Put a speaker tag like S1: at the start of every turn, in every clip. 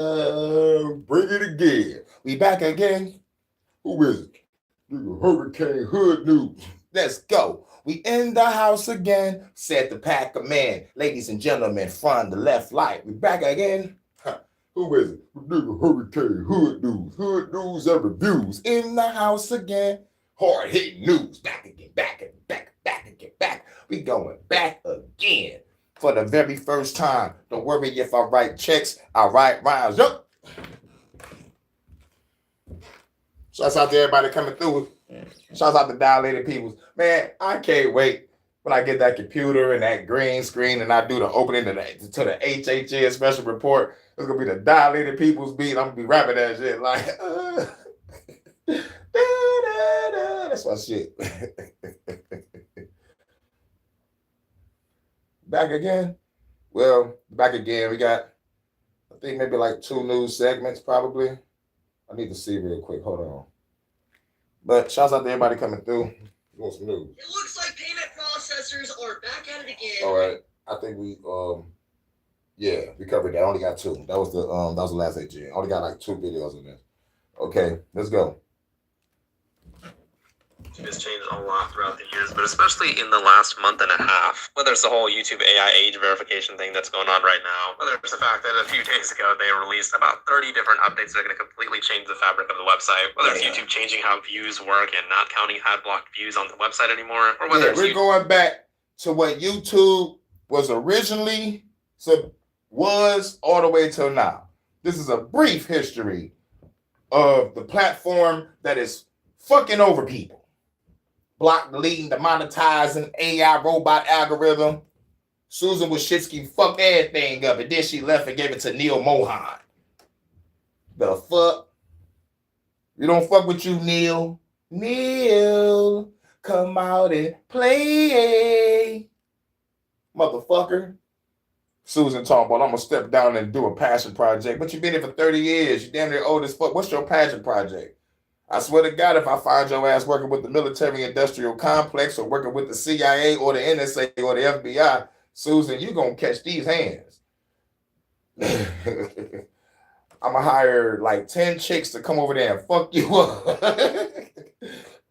S1: Bring it again. We back again. Who is it? Nigga, Hurricane Hood News. Let's go. We in the house again, said the pack of men. Ladies and gentlemen, from the left light. We back again. Huh. Who is it? Nigga, Hurricane Hood News. Hood News and reviews. In the house again. Hard hitting news. Back again, back again, back again, back. We going back again. For the very first time. Don't worry if I write checks, I write rhymes. Yup. Shouts out to everybody coming through. Shouts out to Dilated Peoples. Man, I can't wait when I get that computer and that green screen and I do the opening to the HHN Special Report. It's going to be the Dilated Peoples beat. I'm going to be rapping that shit like, that's my shit. Back again? Well, back again. We got, I think maybe like 2 news segments probably. I need to see real quick. Hold on. But shouts out to everybody coming through. You want some news?
S2: It looks like payment processors are back at it again.
S1: All right. I think we we covered that. I only got 2. That was the last HG. I only got like 2 videos in this. Okay, let's go.
S3: Has changed a lot throughout the years, but especially in the last month and a half. Whether it's the whole YouTube AI age verification thing that's going on right now, whether it's the fact that a few days ago they released about 30 different updates that are going to completely change the fabric of the website, whether it's YouTube changing how views work and not counting ad blocked views on the website anymore, or whether
S1: we're going back to what YouTube was originally was all the way till now. This is a brief history of the platform that is fucking over people. Block, deleting, demonetizing, AI robot algorithm. Susan Wojcicki fucked everything up, and then she left and gave it to Neil Mohan. The fuck? You don't fuck with you, Neil. Neil, come out and play. Motherfucker. Susan talking about, I'm going to step down and do a passion project. But you've been here for 30 years. You damn near old as fuck. What's your passion project? I swear to God, if I find your ass working with the military-industrial complex or working with the CIA or the NSA or the FBI, Susan, you going to catch these hands. I'm going to hire like 10 chicks to come over there and fuck you up.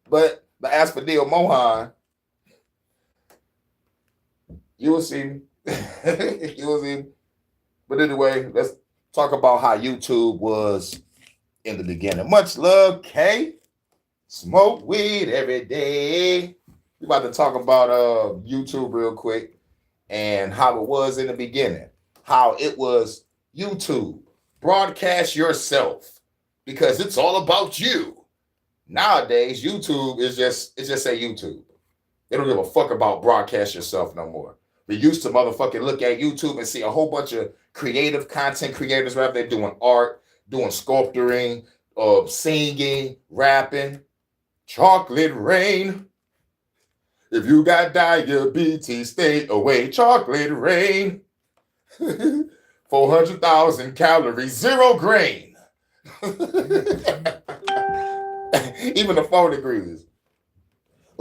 S1: But as for Neil Mohan, you will see. You will see. But anyway, let's talk about how YouTube was in the beginning. Much love, K. Smoke weed every day. We about to talk about YouTube real quick and how it was in the beginning. How it was YouTube. Broadcast yourself because it's all about you. Nowadays, YouTube is just say YouTube. They don't give a fuck about broadcast yourself no more. We used to motherfucking look at YouTube and see a whole bunch of creative content creators right there doing art, doing sculpturing, singing, rapping. Chocolate rain. If you got diabetes, stay away. Chocolate rain. 400,000 calories, 0 grain. Even the phone agrees.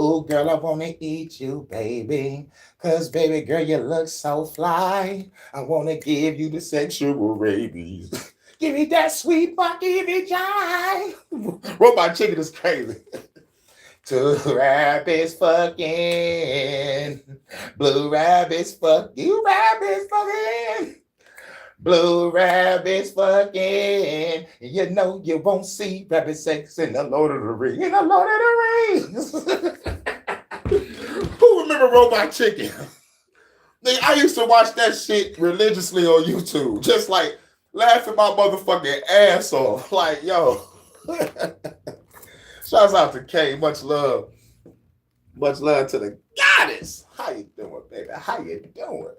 S1: Oh, girl, I want to eat you, baby. Because, baby girl, you look so fly. I want to give you the sexual rabies. Give me that sweet funky vagina. Robot chicken is crazy. 2 rabbits fucking. Blue rabbits fucking. Rabbits fucking. Blue rabbits fucking. You know you won't see rabbit sex in the Lord of the Rings. In the Lord of the Rings. Who remember Robot Chicken? I used to watch that shit religiously on YouTube. Just like laughing my motherfucking ass off. Like, yo. Shouts out to Kay. Much love. Much love to the goddess. How you doing, baby? How you doing?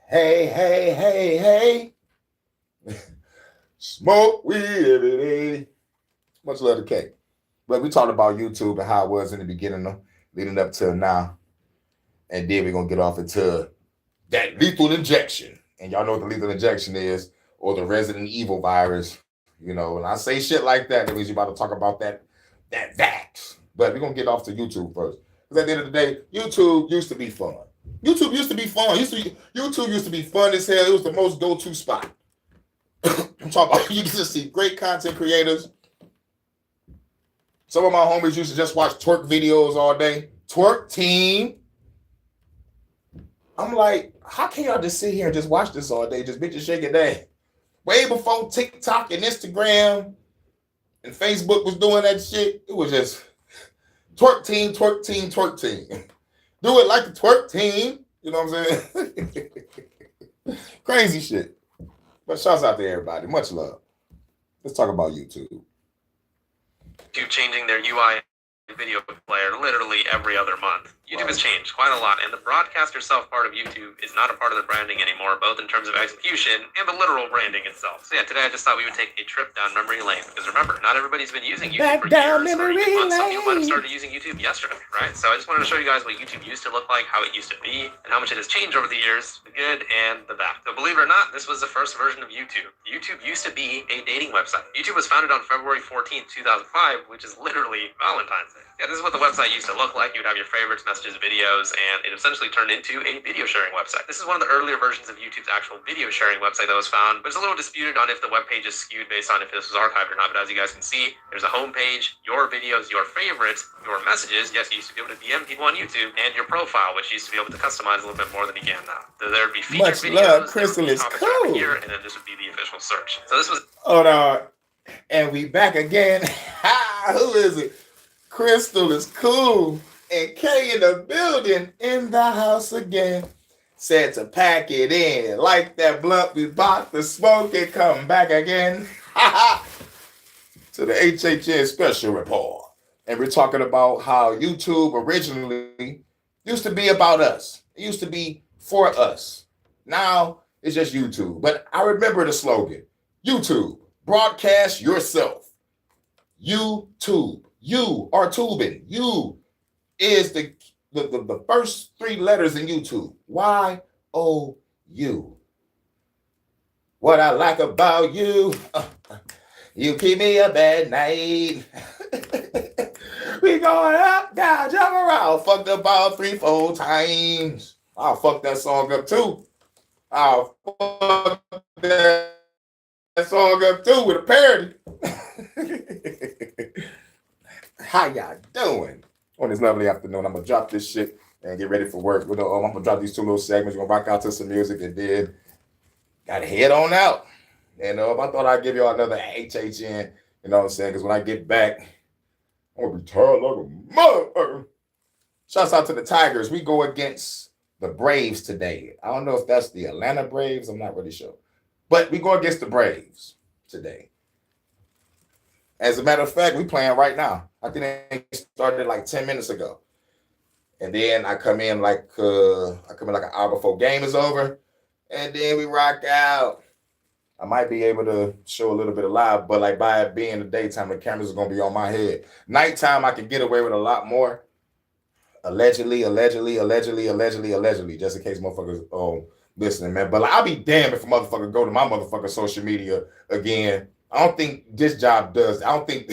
S1: Hey, hey, hey, hey. Smoke weed every day. Much love to Kay. But we talked about YouTube and how it was in the beginning, leading up to now. And then we're going to get off into that lethal injection. And y'all know what the lethal injection is, or the Resident Evil virus. You know, when I say shit like that, that means you're about to talk about that vax. But we're going to get off to YouTube first. Because at the end of the day, YouTube used to be fun. YouTube used to be fun. YouTube used to be fun as hell. It was the most go-to spot. I'm talking about you can just see great content creators. Some of my homies used to just watch twerk videos all day. Twerk team. I'm like, how can y'all just sit here and just watch this all day? Just bitches shaking day. Way before TikTok and Instagram and Facebook was doing that shit, it was just twerk team, twerk team, twerk team. Do it like the twerk team. You know what I'm saying? Crazy shit. But shouts out to everybody. Much love. Let's talk about YouTube.
S3: YouTube changing their UI video player literally every other month. YouTube has changed quite a lot, and the broadcast yourself part of YouTube is not a part of the branding anymore, both in terms of execution and the literal branding itself. So yeah, today I just thought we would take a trip down memory lane, because remember, not everybody's been using YouTube for years or even months. Some people might have started using YouTube yesterday, right? So I just wanted to show you guys what YouTube used to look like, how it used to be, and how much it has changed over the years, the good and the bad. So believe it or not, this was the first version of YouTube. YouTube used to be a dating website. YouTube was founded on February 14th, 2005, which is literally Valentine's Day. Yeah, this is what the website used to look like. You would have your favorites, messages, videos, and it essentially turned into a video sharing website. This is one of the earlier versions of YouTube's actual video sharing website that was found, but it's a little disputed on if the web page is skewed based on if this was archived or not. But as you guys can see, there's a home page, your videos, your favorites, your messages. Yes, you used to be able to DM people on YouTube, and your profile, which you used to be able to customize a little bit more than you can now. There'd be featured
S1: Much
S3: videos,
S1: love. Crystal is cool.
S3: here, and then this would be the official search. So this was.
S1: Hold on. And we back again. Who is it? Crystal is cool. And K in the building, in the house again. Said to pack it in. Like that blunt we bought to smoke it, come back again. To the HHN Special Report. And we're talking about how YouTube originally used to be about us. It used to be for us. Now it's just YouTube. But I remember the slogan. YouTube, broadcast yourself. YouTube. You are tubing. You is the first three letters in YouTube. Y-O-U. What I like about you, you keep me up at night. We going up, down, jump around. Fucked up about 3-4 times. I'll fuck that song up too. I'll fuck that song up too with a parody. How y'all doing? On this lovely afternoon, I'm gonna drop this shit and get ready for work. I'm gonna drop these two little segments. We're gonna rock out to some music and then gotta head on out. And I thought I'd give y'all another HHN, you know what I'm saying? Because when I get back, I'm gonna be tired like a motherfucker. Shouts out to the Tigers. We go against the Braves today. I don't know if that's the Atlanta Braves. I'm not really sure. But we go against the Braves today. As a matter of fact, we playing right now. I think they started like 10 minutes ago. And then I come in like an hour before game is over. And then we rock out. I might be able to show a little bit of live, but like by it being the daytime, the cameras are going to be on my head. Nighttime, I can get away with a lot more. Allegedly, just in case motherfuckers listening, man. But like, I'll be damned if a motherfucker go to my motherfucking social media again. I don't think this job does. I don't think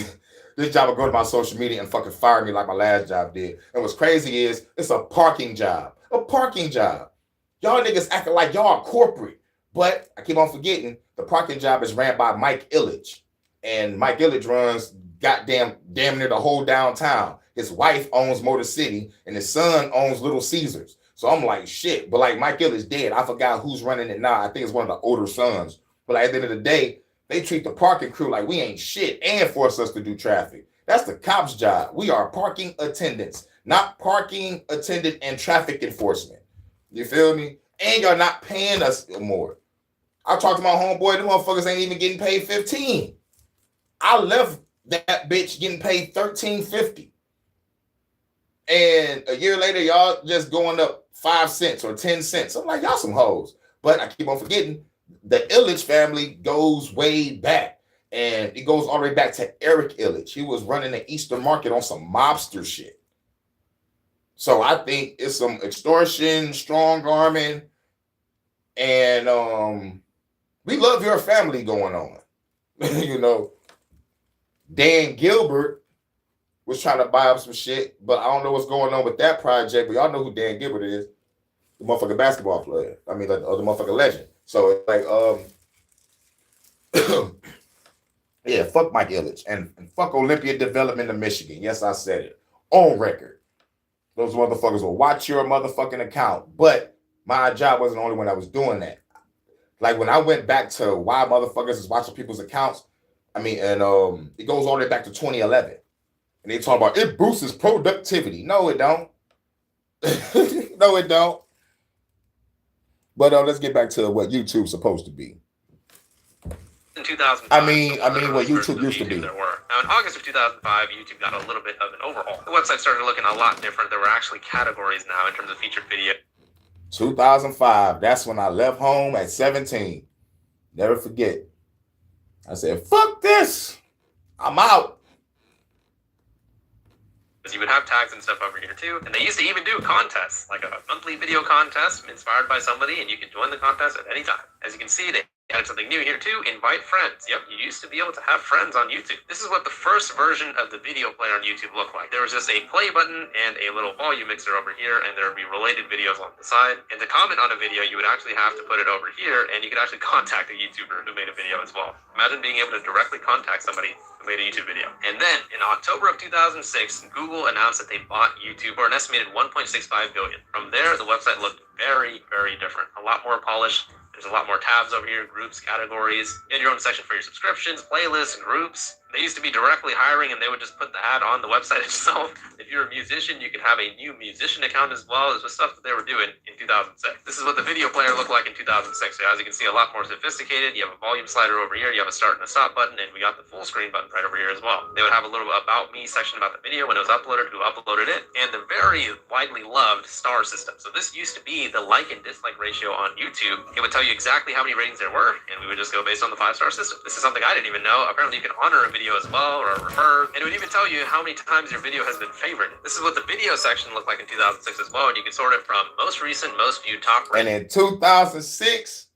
S1: this job will go to my social media and fucking fire me like my last job did. And what's crazy is it's a parking job. A parking job. Y'all niggas acting like y'all are corporate. But I keep on forgetting, the parking job is ran by Mike Ilitch. And Mike Ilitch runs damn near the whole downtown. His wife owns Motor City and his son owns Little Caesars. So I'm like, shit. But like Mike Ilitch dead. I forgot who's running it now. I think it's one of the older sons. But like, at the end of the day, they treat the parking crew like we ain't shit and force us to do traffic. That's the cops' job. We are parking attendants, not parking attendant and traffic enforcement. You feel me? And y'all not paying us more. I talked to my homeboy, the motherfuckers ain't even getting paid $15. I left that bitch getting paid $13.50. And a year later, y'all just going up 5 cents or 10 cents. I'm like, y'all some hoes. But I keep on forgetting, the Ilitch family goes way back. And it goes all the way back to Eric Ilitch. He was running the Eastern Market on some mobster shit. So I think it's some extortion, strong arming, and we love your family going on. You know, Dan Gilbert was trying to buy up some shit, but I don't know what's going on with that project. But y'all know who Dan Gilbert is. The motherfucking basketball player. I mean, the motherfucking legend. So it's like, Yeah, fuck Mike Ilitch and fuck Olympia Development of Michigan. Yes, I said it on record. Those motherfuckers will watch your motherfucking account, but my job wasn't the only one that was doing that. Like when I went back to why motherfuckers is watching people's accounts, I mean, and it goes all the way back to 2011, and they talk about it boosts productivity. No, it don't. No, it don't. But let's get back to what YouTube's supposed to be.
S3: In 2005,
S1: I mean what YouTube used to be.
S3: There were. Now, in August of 2005, YouTube got a little bit of an overhaul. The website started looking a lot different. There were actually categories now in terms of featured video.
S1: 2005. That's when I left home at 17. Never forget. I said, "Fuck this! I'm out."
S3: You would have tags and stuff over here too, and they used to even do contests, like a monthly video contest inspired by somebody, and you could join the contest at any time. As you can see, they added something new here too: invite friends. Yep, you used to be able to have friends on YouTube. This is what the first version of the video player on YouTube looked like. There was just a play button and a little volume mixer over here, and there would be related videos on the side. And to comment on a video, you would actually have to put it over here, and you could actually contact a YouTuber who made a video as well. Imagine being able to directly contact somebody who made a YouTube video. And then in October of 2006, Google announced that they bought YouTube for an estimated $1.65 billion. From there, the website looked very, very different. A lot more polished. There's a lot more tabs over here, groups, categories. You had your own section for your subscriptions, playlists, groups. They used to be directly hiring, and they would just put the ad on the website itself. If you're a musician, you could have a new musician account as well. This was stuff that they were doing in 2006. This is what the video player looked like in 2006. So as you can see, a lot more sophisticated. You have a volume slider over here. You have a start and a stop button, and we got the full screen button right over here as well. They would have a little about me section about the video when it was uploaded, who uploaded it, and the very widely loved star system. So this used to be the like and dislike ratio on YouTube. It would tell you exactly how many ratings there were, and we would just go based on the 5-star system. This is something I didn't even know. Apparently you can honor a video as well, or refer, and it would even tell you how many times your video has been favored. This is what the video section looked like in 2006 as well, and you can sort it from most recent, most viewed, top rated.
S1: And in 2006,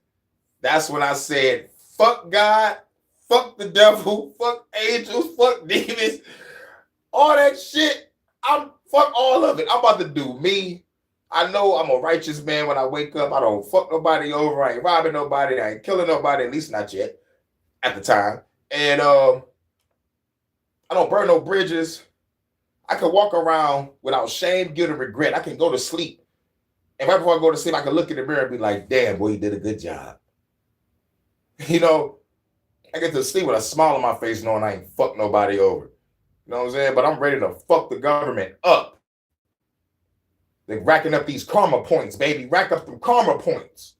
S1: that's when I said, fuck God, fuck the devil, fuck angels, fuck demons, all that shit. Fuck all of it. I'm about to do me. I know I'm a righteous man when I wake up. I don't fuck nobody over. I ain't robbing nobody. I ain't killing nobody, at least not yet, at the time. And I don't burn no bridges. I can walk around without shame, guilt, and regret. I can go to sleep. And right before I go to sleep, I can look in the mirror and be like, damn, boy, you did a good job. You know, I get to sleep with a smile on my face knowing I ain't fuck nobody over. You know what I'm saying? But I'm ready to fuck the government up. They're racking up these karma points, baby. Rack up them karma points.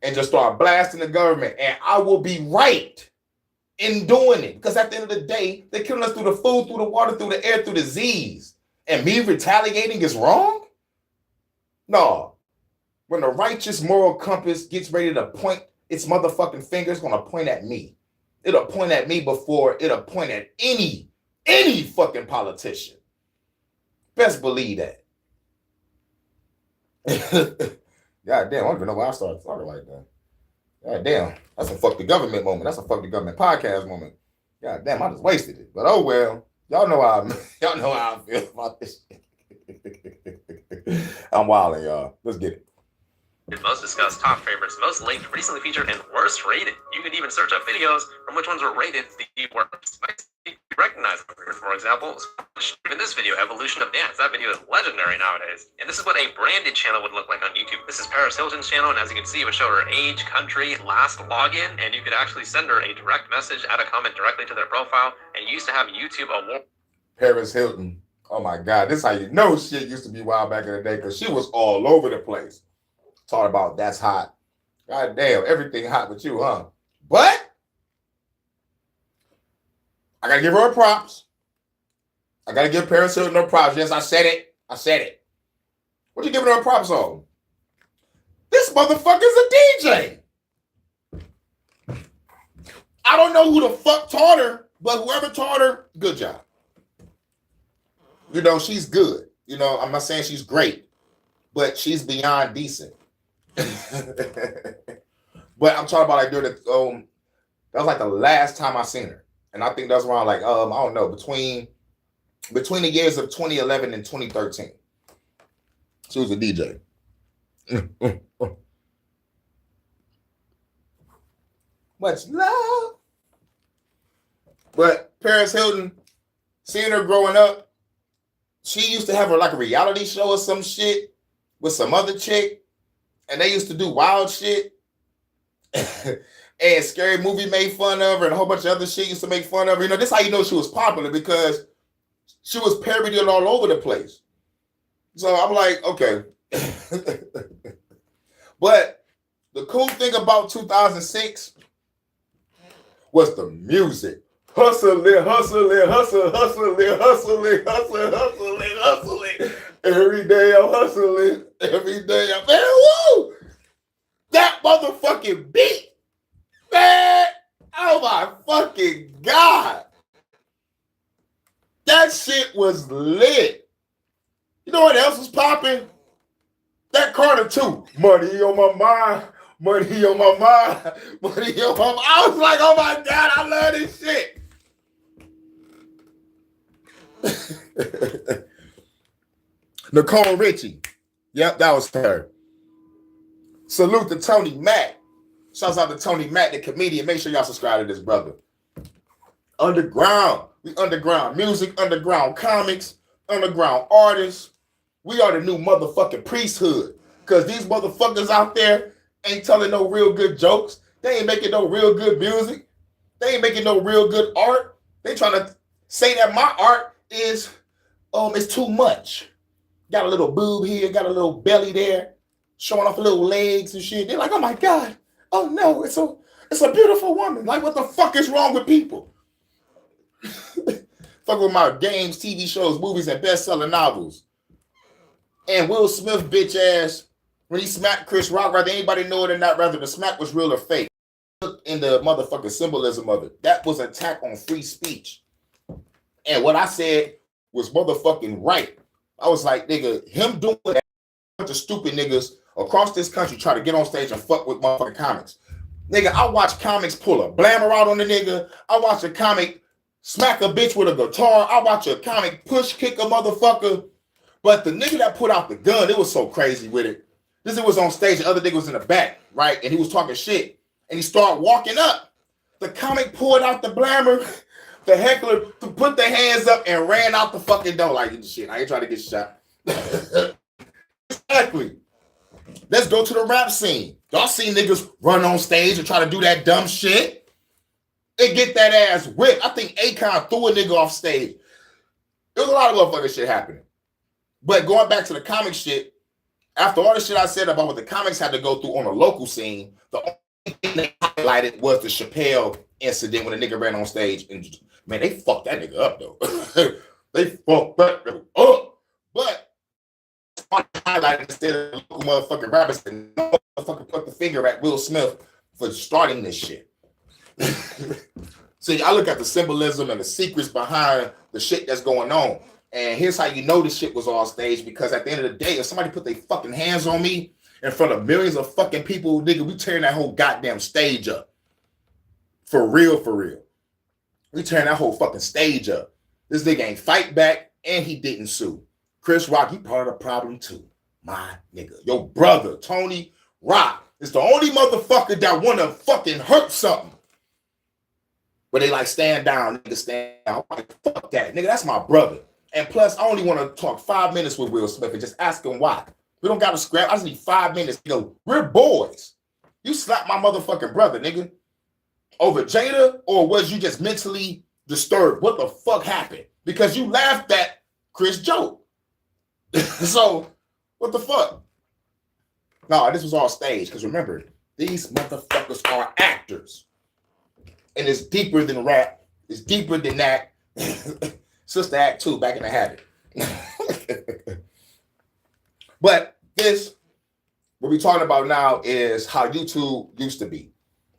S1: And just start blasting the government. And I will be right in doing it. Because at the end of the day, they're killing us through the food, through the water, through the air, through disease. And me retaliating is wrong? No. When the righteous moral compass gets ready to point its motherfucking finger, it's going to point at me. It'll point at me before it'll point at any fucking politician. Best believe that. God damn, I don't even know why I started talking like that. God damn, that's a fuck the government moment. That's a fuck the government podcast moment. God damn, I just wasted it. But oh well, y'all know how I feel about this shit. I'm wilding, y'all. Let's get it.
S3: Most discussed, top favorites, most linked, recently featured, and worst rated. You could even search up videos from which ones were rated the worst. You recognize them here, for example, in this video, Evolution of Dance. That video is legendary nowadays. And this is what a branded channel would look like on YouTube. This is Paris Hilton's channel, and as you can see, it would show her age, country, last login, and you could actually send her a direct message, add a comment directly to their profile, and you used to have YouTube award.
S1: Paris Hilton. Oh my God, this is how you know shit used to be wild back in the day, because she was all over the place. Talking about that's hot. God damn, everything hot with you, huh? But I gotta give her her props. I gotta give Paris Hilton her props. Yes, I said it. I said it. What you giving her props on? This motherfucker's a DJ. I don't know who the fuck taught her, but whoever taught her, good job. You know, she's good. You know, I'm not saying she's great, but she's beyond decent. But I'm talking about like during the that was like the last time I seen her, and I think that was around like I don't know, between the years of 2011 and 2013. She was a DJ. Much love. But Paris Hilton, seeing her growing up, she used to have like a reality show or some shit with some other chick, and they used to do wild shit. And Scary Movie made fun of her, and a whole bunch of other shit used to make fun of her. You know, this is how you know she was popular, because she was parodied all over the place. So I'm like, okay. But the cool thing about 2006 was the music. Hustling. Every day I'm hustling. Every day I'm, man, woo! That motherfucking beat, man. Oh my fucking God. That shit was lit. You know what else was popping? That Carter 2. Money on my mind. Money on my mind. Money on my mind. I was like, oh my God, I love this shit. Nicole Richie. Yep, that was her. Salute to Tony Mack. Shouts out to Tony Mack, the comedian. Make sure y'all subscribe to this brother. Underground. We underground music, underground comics, underground artists. We are the new motherfucking priesthood. Because these motherfuckers out there ain't telling no real good jokes. They ain't making no real good music. They ain't making no real good art. They trying to say that my art is, it's too much. Got a little boob here, got a little belly there, showing off little legs and shit. They're like, oh my God. Oh no, it's a beautiful woman. Like, what the fuck is wrong with people? Fuck with my games, TV shows, movies, and best-selling novels. And Will Smith, bitch ass, when he smacked Chris Rock, whether anybody know it or not, whether the smack was real or fake. Look in the motherfucking symbolism of it. That was an attack on free speech. And what I said was motherfucking right. I was like, nigga, him doing that, a bunch of stupid niggas across this country try to get on stage and fuck with motherfucking comics. Nigga, I watch comics pull a blammer out on the nigga. I watch a comic smack a bitch with a guitar. I watch a comic push kick a motherfucker. But the nigga that put out the gun, it was so crazy with it. This nigga was on stage, the other nigga was in the back, right? And he was talking shit. And he started walking up. The comic pulled out the blammer. The heckler put their hands up and ran out the fucking door like shit. I ain't trying to get shot. Exactly. Let's go to the rap scene. Y'all seen niggas run on stage and try to do that dumb shit? They get that ass whipped. I think Akon threw a nigga off stage. There was a lot of motherfucking shit happening. But going back to the comic shit, after all the shit I said about what the comics had to go through on a local scene, the only thing they highlighted was the Chappelle incident when a nigga ran on stage. And man, they fucked that nigga up, though. They fucked that nigga up. But highlighted instead of local motherfucking rappers and motherfucking put the finger at Will Smith for starting this shit. See, I look at the symbolism and the secrets behind the shit that's going on. And here's how you know this shit was all staged, because at the end of the day, if somebody put their fucking hands on me in front of millions of fucking people, nigga, we tearing that whole goddamn stage up. For real, for real. We tearing that whole fucking stage up. This nigga ain't fight back, and he didn't sue. Chris Rock, he part of the problem too. My nigga. Your brother, Tony Rock, is the only motherfucker that wanna fucking hurt something. But they like, stand down, nigga, stand down. I'm like, fuck that, nigga, that's my brother. And plus, I only want to talk 5 minutes with Will Smith and just ask him why. We don't got to scrap. I just need 5 minutes. You know, we're boys. You slapped my motherfucking brother, nigga. Over Jada, or was you just mentally disturbed? What the fuck happened? Because you laughed at Chris joke. So, what the fuck? No, this was all staged. Because remember, these motherfuckers are actors. And it's deeper than rap. It's deeper than that. Sister Act 2, Back in the Habit. But this, what we're talking about now is how YouTube used to be.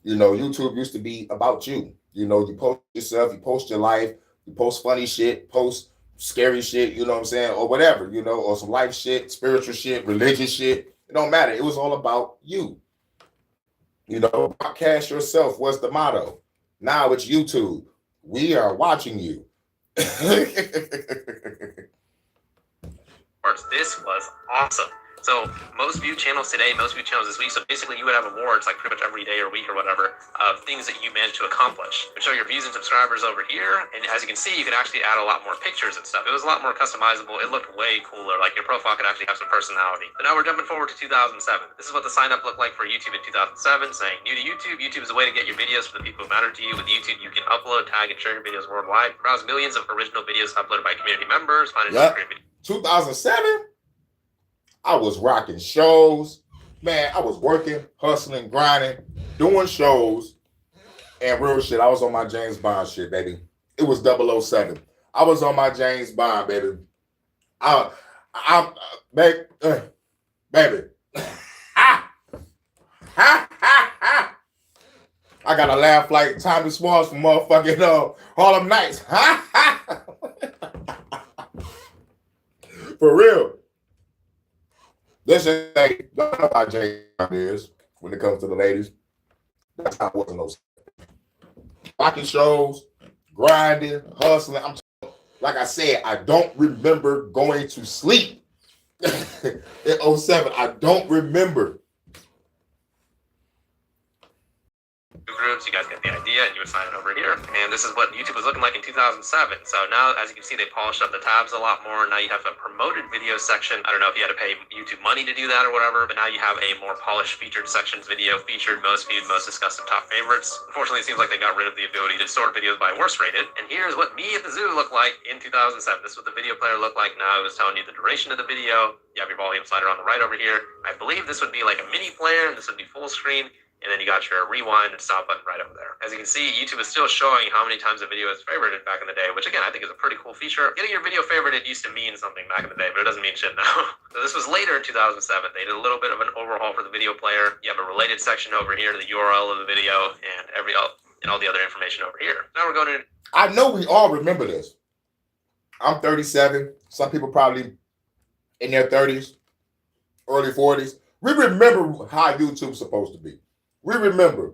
S1: You know, YouTube used to be about you. You know, you post yourself, you post your life, you post funny shit, post scary shit, you know what I'm saying, or whatever, you know, or some life shit, spiritual shit, religious shit. It don't matter. It was all about you. You know, broadcast yourself was the motto. Now it's YouTube. We are watching you.
S3: This was awesome. So most viewed channels today, most viewed channels this week. So basically, you would have awards like pretty much every day or week or whatever of things that you managed to accomplish. It would show your views and subscribers over here, and as you can see, you can actually add a lot more pictures and stuff. It was a lot more customizable. It looked way cooler. Like your profile could actually have some personality. But now we're jumping forward to 2007. This is what the sign up looked like for YouTube in 2007, saying new to YouTube. YouTube is a way to get your videos for the people who matter to you. With YouTube, you can upload, tag, and share your videos worldwide. Browse millions of original videos uploaded by community members. Find
S1: Yep. 2007. I was rocking shows. Man, I was working, hustling, grinding, doing shows, and real shit. I was on my James Bond shit, baby. It was 007. I was on my James Bond, baby. Baby. Ha! Ha! Ha! Ha! I got to laugh like Tommy Smalls from motherfucking Harlem Nights. Ha! Ha! For real. This is like, don't know how James Bond is when it comes to the ladies. That's how it was in those rocking shows, grinding, hustling. Like I said, I don't remember going to sleep in 07. I don't remember.
S3: Groups, you guys get the idea, and you would sign it over here. And this is what YouTube was looking like in 2007. So now, as you can see, they polished up the tabs a lot more. Now you have a promoted video section. I don't know if you had to pay YouTube money to do that or whatever, but now you have a more polished featured sections video, featured, most viewed, most discussed, and top favorites. Unfortunately, it seems like they got rid of the ability to sort videos by worst rated. And here's what me at the zoo looked like in 2007. This is what the video player looked like now. It was telling you the duration of the video. You have your volume slider on the right over here. I believe this would be like a mini player, and this would be full screen. And then you got your rewind and stop button right over there. As you can see, YouTube is still showing how many times a video is favorited back in the day, which again, I think is a pretty cool feature. Getting your video favorited used to mean something back in the day, but it doesn't mean shit now. So this was later in 2007. They did a little bit of an overhaul for the video player. You have a related section over here to the URL of the video and all the other information over here. Now we're going to...
S1: I know we all remember this. I'm 37. Some people probably in their 30s, early 40s. We remember how YouTube's supposed to be. We remember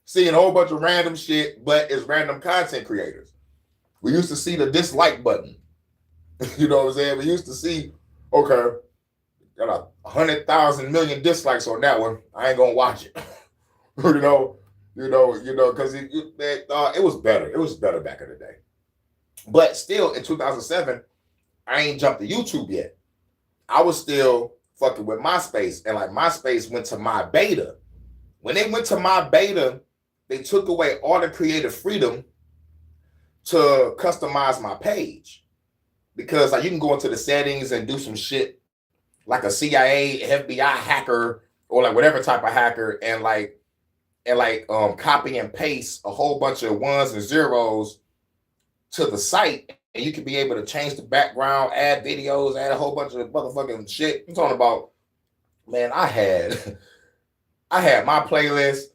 S1: seeing a whole bunch of random shit, but it's random content creators. We used to see the dislike button. You know what I'm saying? We used to see, okay, got 100,000 million dislikes on that one. I ain't gonna watch it. you know, because it was better. It was better back in the day. But still, in 2007, I ain't jumped to YouTube yet. I was still fucking with MySpace, and like MySpace went to my beta. When they went to my beta, they took away all the creative freedom to customize my page. Because like you can go into the settings and do some shit like a CIA, FBI hacker, or like whatever type of hacker, and copy and paste a whole bunch of ones and zeros to the site, and you can be able to change the background, add videos, add a whole bunch of motherfucking shit. I'm talking about, man, I had my playlist,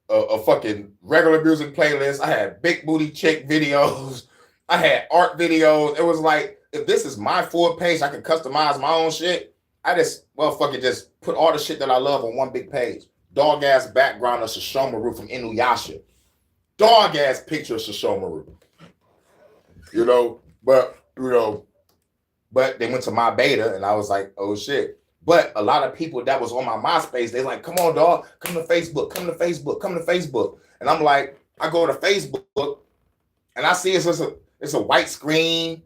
S1: a fucking regular music playlist. I had big booty chick videos. I had art videos. It was like, if this is my full page, I can customize my own shit. I just put all the shit that I love on one big page. Dog ass background of Shishomaru from Inuyasha. Dog ass picture of Shishomaru. But they went to my beta, and I was like, oh shit. But a lot of people that was on my MySpace, they like, come on, dog, come to Facebook, come to Facebook, come to Facebook. And I'm like, I go to Facebook, and I see it's a white screen.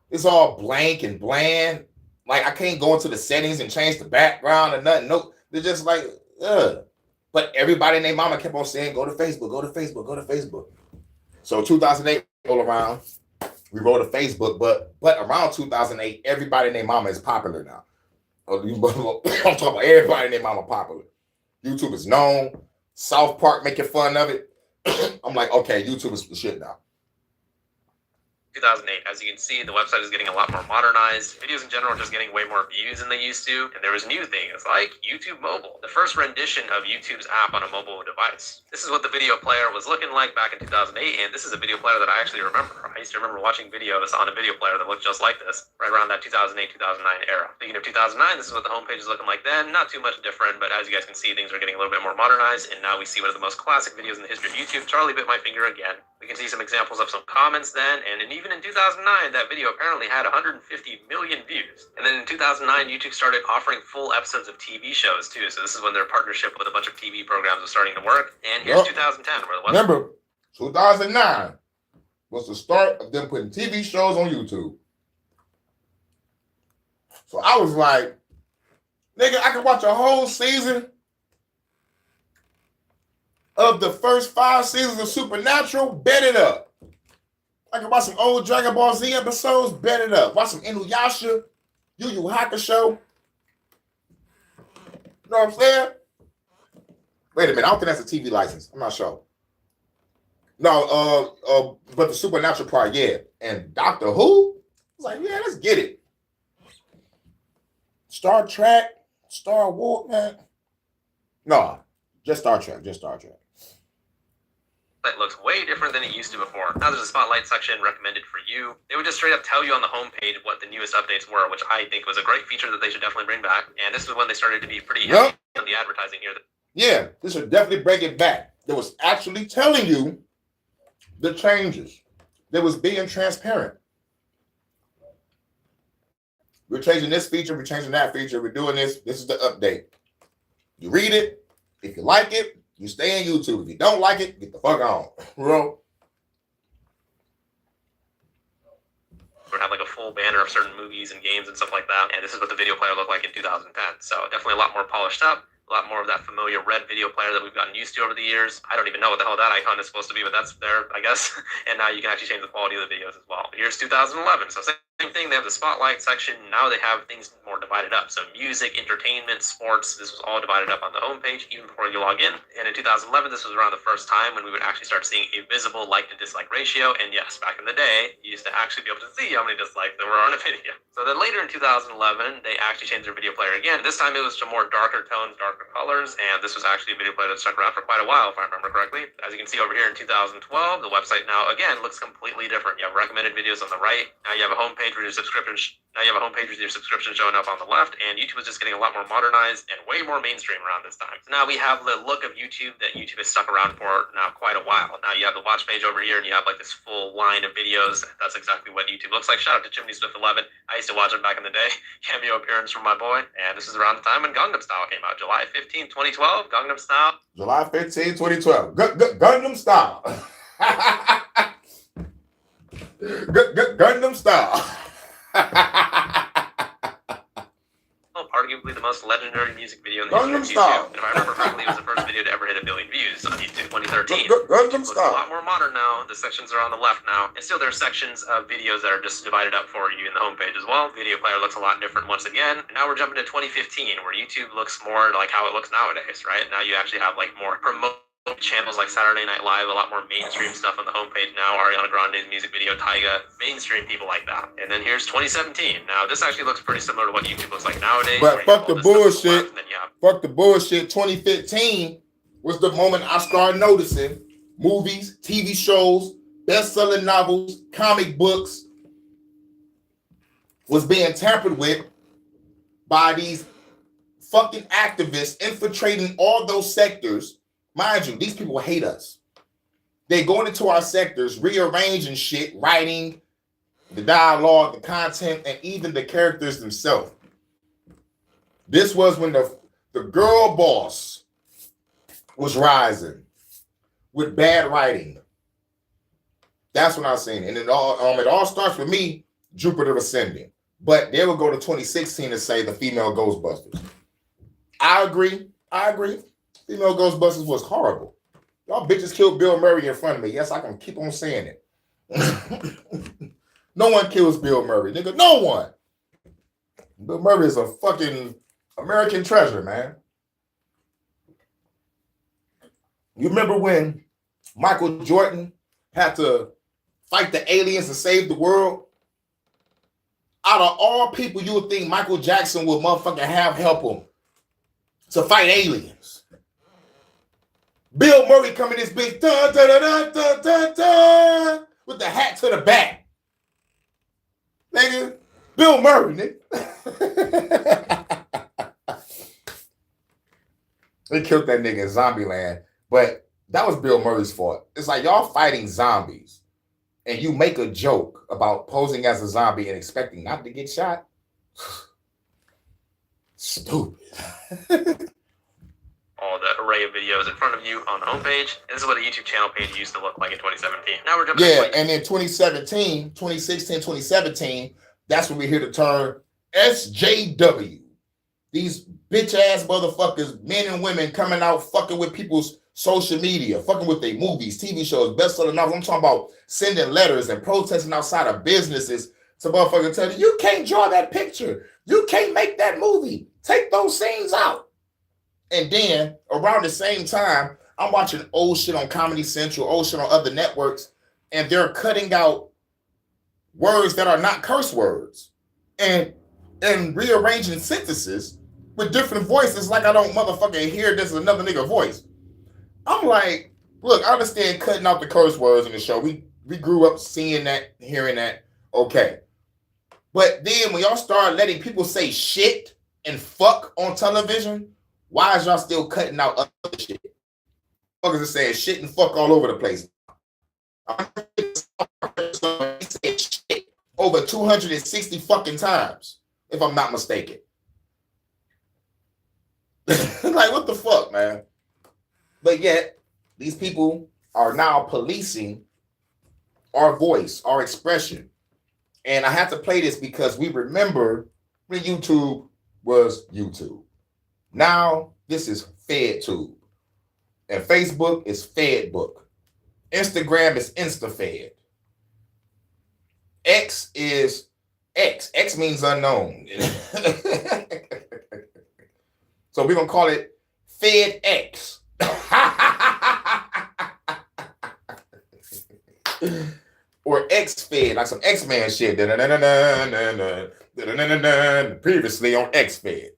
S1: It's all blank and bland. Like, I can't go into the settings and change the background or nothing. No, they're just like, ugh. But everybody and their mama kept on saying, go to Facebook, go to Facebook, go to Facebook. So 2008 rolled around. We rolled to Facebook, but around 2008, everybody and their mama is popular now. I'm talking about everybody and their mama popular. YouTube is known. South Park making fun of it. I'm like, okay, YouTube is the shit now.
S3: 2008. As you can see, the website is getting a lot more modernized. Videos in general are just getting way more views than they used to. And there was new things like YouTube Mobile, the first rendition of YouTube's app on a mobile device. This is what the video player was looking like back in 2008. And this is a video player that I actually remember. I used to remember watching videos on a video player that looked just like this, right around that 2008, 2009 era. Speaking of 2009, this is what the homepage is looking like then. Not too much different, but as you guys can see, things are getting a little bit more modernized. And now we see one of the most classic videos in the history of YouTube. Charlie bit my finger again. We can see some examples of some comments then, and an even even in 2009, that video apparently had 150 million views. And then in 2009, YouTube started offering full episodes of TV shows too. So this is when their partnership with a bunch of TV programs was starting to work. And here's 2010, where the
S1: remember, 2009 was the start of them putting TV shows on YouTube. So I was like, nigga, I can watch a whole season of the first 5 seasons of Supernatural, bet it up. I can watch some old Dragon Ball Z episodes, bet it up. Watch some Inuyasha, Yu Yu Hakusho. You know what I'm saying? Wait a minute, I don't think that's a TV license. I'm not sure. No, but the Supernatural part, yeah. And Doctor Who? I was like, yeah, let's get it. Star Trek, Star Wars, man. No, just Star Trek,
S3: It looks way different than it used to before. Now there's a spotlight section recommended for you. They would just straight up tell you on the homepage what the newest updates were, which I think was a great feature that they should definitely bring back. And this is when they started to be pretty heavy on the advertising here.
S1: Yeah, this should definitely bring it back. They was actually telling you the changes. They was being transparent. We're changing this feature, we're changing that feature, we're doing this. This is the update. You read it. If you like it, you stay in YouTube. If you don't like it, get the fuck on, bro.
S3: We're gonna have like a full banner of certain movies and games and stuff like that. And this is what the video player looked like in 2010. So definitely a lot more polished up. A lot more of that familiar red video player that we've gotten used to over the years. I don't even know what the hell that icon is supposed to be, but that's there, I guess. And now you can actually change the quality of the videos as well. Here's 2011. So same thing. They have the spotlight section. Now they have things more divided up. So music, entertainment, sports, this was all divided up on the homepage even before you log in. And in 2011, this was around the first time when we would actually start seeing a visible like to dislike ratio. And yes, back in the day, you used to actually be able to see how many dislikes there were on a video. So then later in 2011, they actually changed their video player again. This time it was to more darker tones, darker colors. And this was actually a video player that stuck around for quite a while, if I remember correctly. As you can see over here in 2012, the website now, again, looks completely different. You have recommended videos on the right. Now you have a homepage with your subscriptions. Now you have a homepage with your subscription showing up on the left. And YouTube is just getting a lot more modernized and way more mainstream around this time. So now we have the look of YouTube that YouTube has stuck around for now quite a while. Now you have the watch page over here, and you have like this full line of videos. That's exactly what YouTube looks like. Shout out to Chimney Swift 11. I used to watch it back in the day. Cameo appearance from my boy. And this is around the time when Gangnam Style came out. July 15, 2012. Gangnam Style.
S1: July 15, 2012. Gangnam Style. Gangnam Style.
S3: Arguably the most legendary music video in the history of YouTube. And if I remember correctly, it was the first video to ever hit 1 billion views on YouTube 2013.
S1: Gangnam
S3: It's a
S1: Style.
S3: lot more modern now. The sections are on the left now. And still there are sections of videos that are just divided up for you in the homepage as well. Video player looks a lot different once again. And now we're jumping to 2015, where YouTube looks more like how it looks nowadays, right? Now you actually have like more promote channels like Saturday Night Live, a lot more mainstream stuff on the homepage now. Ariana Grande's music video, Tyga, mainstream people like that. And then here's 2017. Now this actually looks pretty similar to what YouTube looks like nowadays.
S1: But fuck the bullshit.
S3: Have...
S1: Fuck the bullshit. 2015 was the moment I started noticing movies, TV shows, best-selling novels, comic books was being tampered with by these fucking activists infiltrating all those sectors. Mind you, these people hate us. They going into our sectors, rearranging shit, writing, the dialogue, the content, and even the characters themselves. This was when the girl boss was rising with bad writing. That's what I was saying. And it all starts with me, Jupiter Ascending. But they will go to 2016 and say the female Ghostbusters. I agree. Female Ghostbusters was horrible. Y'all bitches killed Bill Murray in front of me. Yes, I can keep on saying it. No one kills Bill Murray, nigga. No one. Bill Murray is a fucking American treasure, man. You remember when Michael Jordan had to fight the aliens to save the world? Out of all people, you would think Michael Jackson would motherfucking help him to fight aliens. Bill Murray coming this bitch with the hat to the back. Nigga, Bill Murray, nigga. They killed that nigga in Zombieland, but that was Bill Murray's fault. It's like y'all fighting zombies. and you make a joke about posing as a zombie and expecting not to get shot, stupid.
S3: All the array of videos in front of you on the homepage. This is what a YouTube channel page used to look like in 2017. Now we're jumping.
S1: Yeah, and in 2017, 2016, 2017, that's when we hear the term SJW. These bitch ass motherfuckers, men and women coming out fucking with people's social media, fucking with their movies, TV shows, bestseller novels. I'm talking about sending letters and protesting outside of businesses to motherfucking tell you can't draw that picture. You can't make that movie. Take those scenes out. And then around the same time, I'm watching old shit on Comedy Central, old shit on other networks, and they're cutting out words that are not curse words and rearranging sentences with different voices like I don't motherfucking hear this is another nigga voice. I'm like, look, I understand cutting out the curse words in the show. We grew up seeing that, hearing that. Okay. But then when y'all start letting people say shit and fuck on television, why is y'all still cutting out other shit? Fuckers are saying shit and fuck all over the place. Shit over 260 fucking times, if I'm not mistaken. Like, what the fuck, man? But yet, these people are now policing our voice, our expression. And I have to play this because we remember when YouTube was YouTube. Now, this is FedTube. And Facebook is FedBook. Instagram is InstaFed. X is X. X means unknown. So we're going to call it FedX. Or X-Fed, like some X-Man shit. Previously on X-Fed.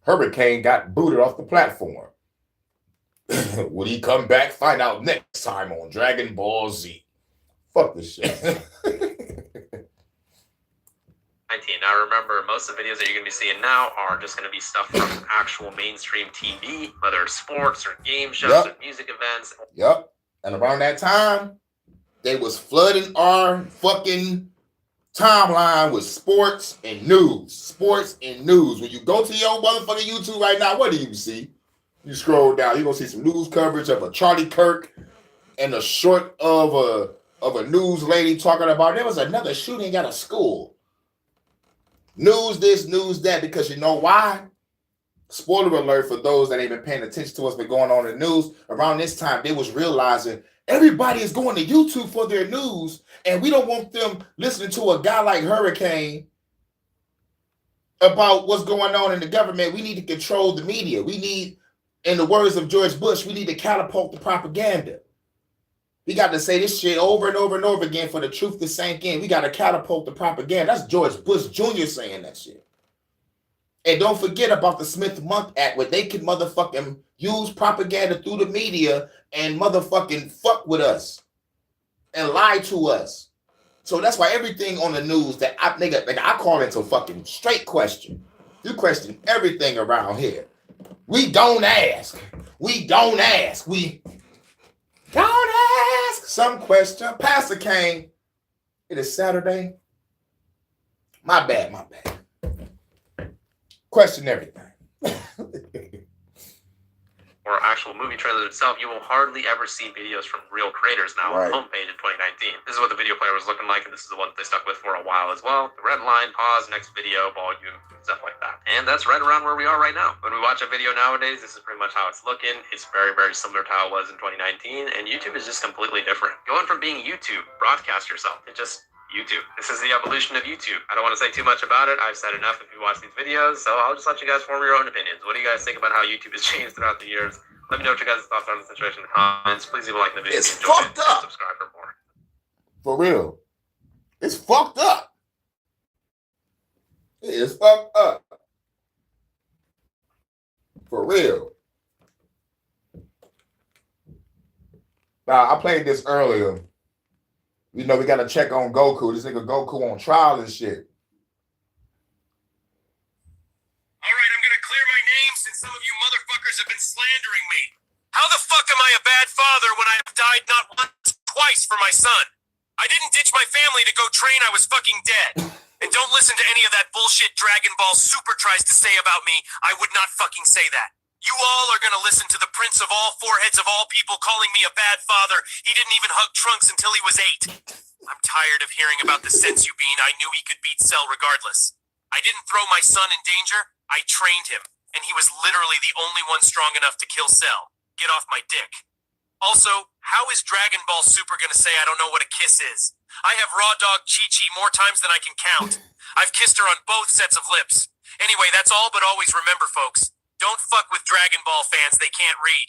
S1: Hurricane got booted off the platform. Will he come back? Find out next time on Dragon Ball Z. Fuck this shit.
S3: 19. Now remember, most of the videos that you're going to be seeing now are just going to be stuff from actual mainstream TV, whether it's sports or game shows or music events.
S1: Yep. And around that time, they was flooding our fucking timeline with sports and news. Sports and news. When you go to your motherfucking YouTube right now, what do you see? You scroll down, you're going to see some news coverage of a Charlie Kirk and a short of a news lady talking about there was another shooting at a school. News this, news that, because you know why? Spoiler alert for those that ain't been paying attention to what's been going on in the news. Around this time, they was realizing everybody is going to YouTube for their news, and we don't want them listening to a guy like Hurricane about what's going on in the government. We need to control the media. We need, in the words of George Bush, we need to catapult the propaganda. We got to say this shit over and over and over again for the truth to sink in. We got to catapult the propaganda. That's George Bush Jr. saying that shit. And don't forget about the Smith-Monk Act, where they can motherfucking use propaganda through the media and motherfucking fuck with us and lie to us. So that's why everything on the news that I call into fucking straight question. You question everything around here. We don't ask. We don't ask. We don't ask some question. Pastor Kane, it is Saturday. My bad. Question everything.
S3: Or actual movie trailers itself, you will hardly ever see videos from real creators now on the homepage in 2019. This is what the video player was looking like, and this is the one that they stuck with for a while as well. The red line, pause, next video, volume, stuff like that. And that's right around where we are right now. When we watch a video nowadays, this is pretty much how it's looking. It's very, very similar to how it was in 2019, and YouTube is just completely different. Going from being YouTube, broadcast yourself, it just YouTube. This is the evolution of YouTube. I don't want to say too much about it. I've said enough if you watch these videos, so I'll just let you guys form your own opinions. What do you guys think about how YouTube has changed throughout the years? Let me know what your guys' thoughts on the situation in the comments. Please leave a like in the video.
S1: It's fucked up.
S3: And subscribe for more.
S1: For real. It's fucked up. It is fucked up. For real. Now, I played this earlier. You know, we got to check on Goku. This nigga Goku on trial and shit.
S4: All right, I'm going to clear my name since some of you motherfuckers have been slandering me. How the fuck am I a bad father when I have died not once, twice for my son? I didn't ditch my family to go train, I was fucking dead. And don't listen to any of that bullshit Dragon Ball Super tries to say about me. I would not fucking say that. You all are gonna listen to the prince of all foreheads of all people calling me a bad father. He didn't even hug Trunks until he was 8. I'm tired of hearing about the senzu bean. I knew he could beat Cell regardless. I didn't throw my son in danger. I trained him, and he was literally the only one strong enough to kill Cell. Get off my dick. Also, how is Dragon Ball Super gonna say I don't know what a kiss is? I have raw dog Chi-Chi more times than I can count. I've kissed her on both sets of lips. Anyway, that's all, but always remember, folks, don't fuck with Dragon Ball fans. They can't read.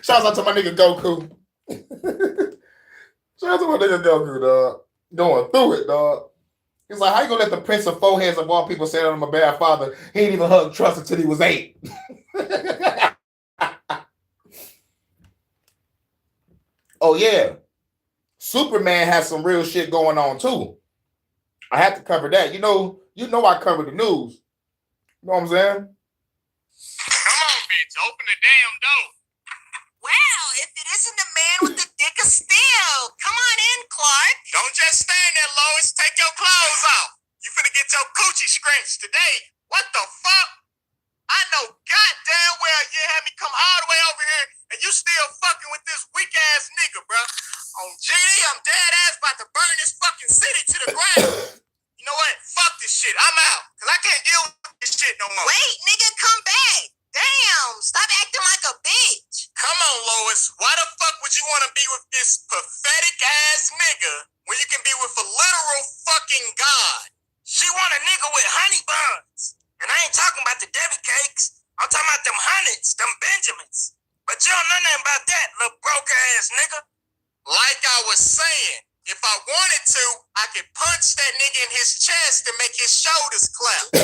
S1: Shouts out to my nigga Goku. Shout out to my nigga Goku, dog. Going through it, dog. He's like, how you gonna let the prince of foreheads of all people say that I'm a bad father? He ain't even hugged Trust until he was 8. Oh yeah, Superman has some real shit going on too. I have to cover that. You know I cover the news. You know what I'm saying?
S4: Come on, bitch. Open the damn door.
S2: Well, if it isn't the man with the dick of steel. Come on in, Clark.
S4: Don't just stand there, Lois. Take your clothes off. You finna get your coochie scratched today. What the fuck? I know goddamn well you had me come all the way over here and you still fucking with this weak ass nigga, bro. On GD, I'm dead ass about to burn this fucking city to the ground. You know what? Fuck this shit. I'm out. Cause I can't deal with this shit no more.
S2: Wait, nigga, come back. Damn, stop acting like a bitch.
S4: Come on, Lois. Why the fuck would you want to be with this pathetic ass nigga when you can be with a literal fucking god? She want a nigga with honey buns. And I ain't talking about the Debbie cakes. I'm talking about them hundreds, them Benjamins. But you don't know nothing about that, little broke ass nigga. Like I was saying, if I wanted to, I could punch that nigga in his chest and make his shoulders clap.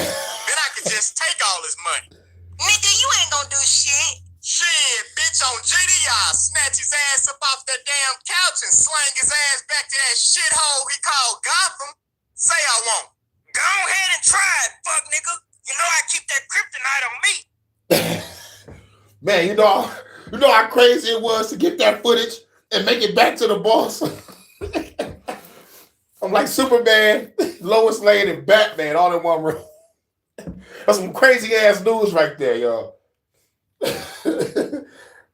S4: Then I could just take all his money.
S2: Nigga, you ain't gonna do shit.
S4: Shit, bitch, on GD, I'll snatch his ass up off that damn couch and slang his ass back to that shithole he called Gotham. Say I won't. Go ahead and try it, fuck nigga. You know I keep that kryptonite on me.
S1: Man, you know how crazy it was to get that footage and make it back to the boss. I'm like Superman, Lois Lane, and Batman all in one room. That's some crazy ass news right there, y'all. The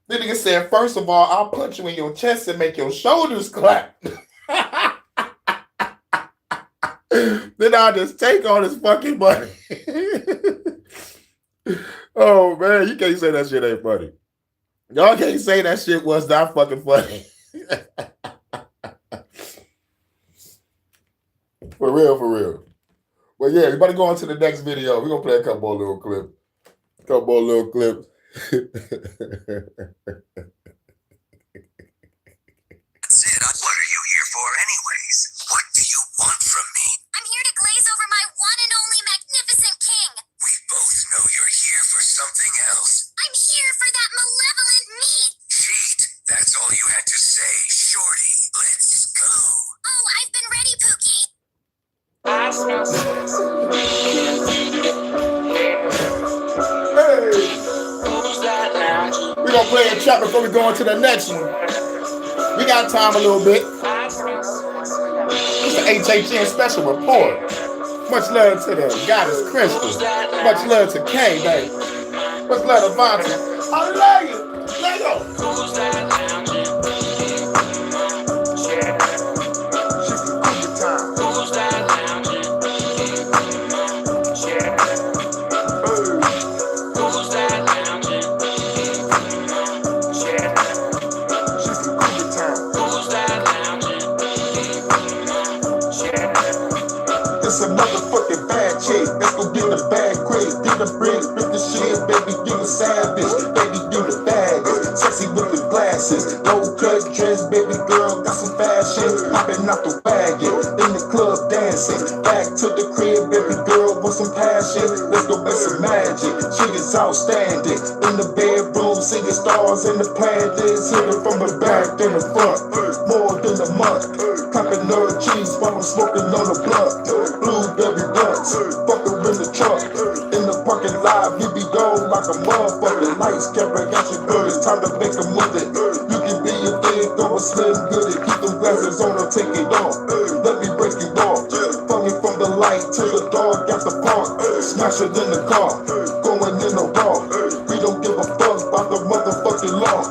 S1: nigga said, first of all, I'll punch you in your chest and make your shoulders clap. Then I'll just take all this fucking money. Oh man, you can't say that shit ain't funny. Y'all can't say that shit was not fucking funny. For real, for real. But yeah, everybody go on to the next video. We're gonna play a couple more little clips.
S4: That's it. What are you here for anyways? What do you want from me?
S5: I'm here to glaze over my one and only magnificent king.
S4: We both know you're here for something else.
S5: I'm here for that malevolent meat.
S4: Cheat. That's all you had to say, shorty. Let's go.
S5: Oh, I've been ready, Pookie.
S1: Hey. We're gonna play a track before we go on to the next one. We got time a little bit. It's the HHN Special Report. Much love to the goddess Crystal. Much love to Kay, baby. Much love to Vontae. I love you. Let go.
S6: It's a motherfucking bad chick. Let's go get the bag quick. Get the bread, rip the shit, baby, you a savage. Baby, you the baddest. Sexy with the glasses. Low cut dress, baby girl, got some fashion. Hopping out the wagon, in the club dancing. Back to the crib, baby girl, with some passion. Let's go make some magic. She is outstanding. In the bedroom, singing stars in the playlist. Hit it from the back and the front. More than a month. Clapping her cheese while I'm smoking on the blunt. Blueberry blunts, fuck her in the trunk. In the parking lot, we be gone like a motherfucker. Lights, camera, got your girl, it's time to make a move it. You can be a slim goody, keep them glasses on or take it off. Let me break it off. Funny from the light to the dog at the park. Smash it in the car, going in the raw. We don't give a fuck about the motherfucking law.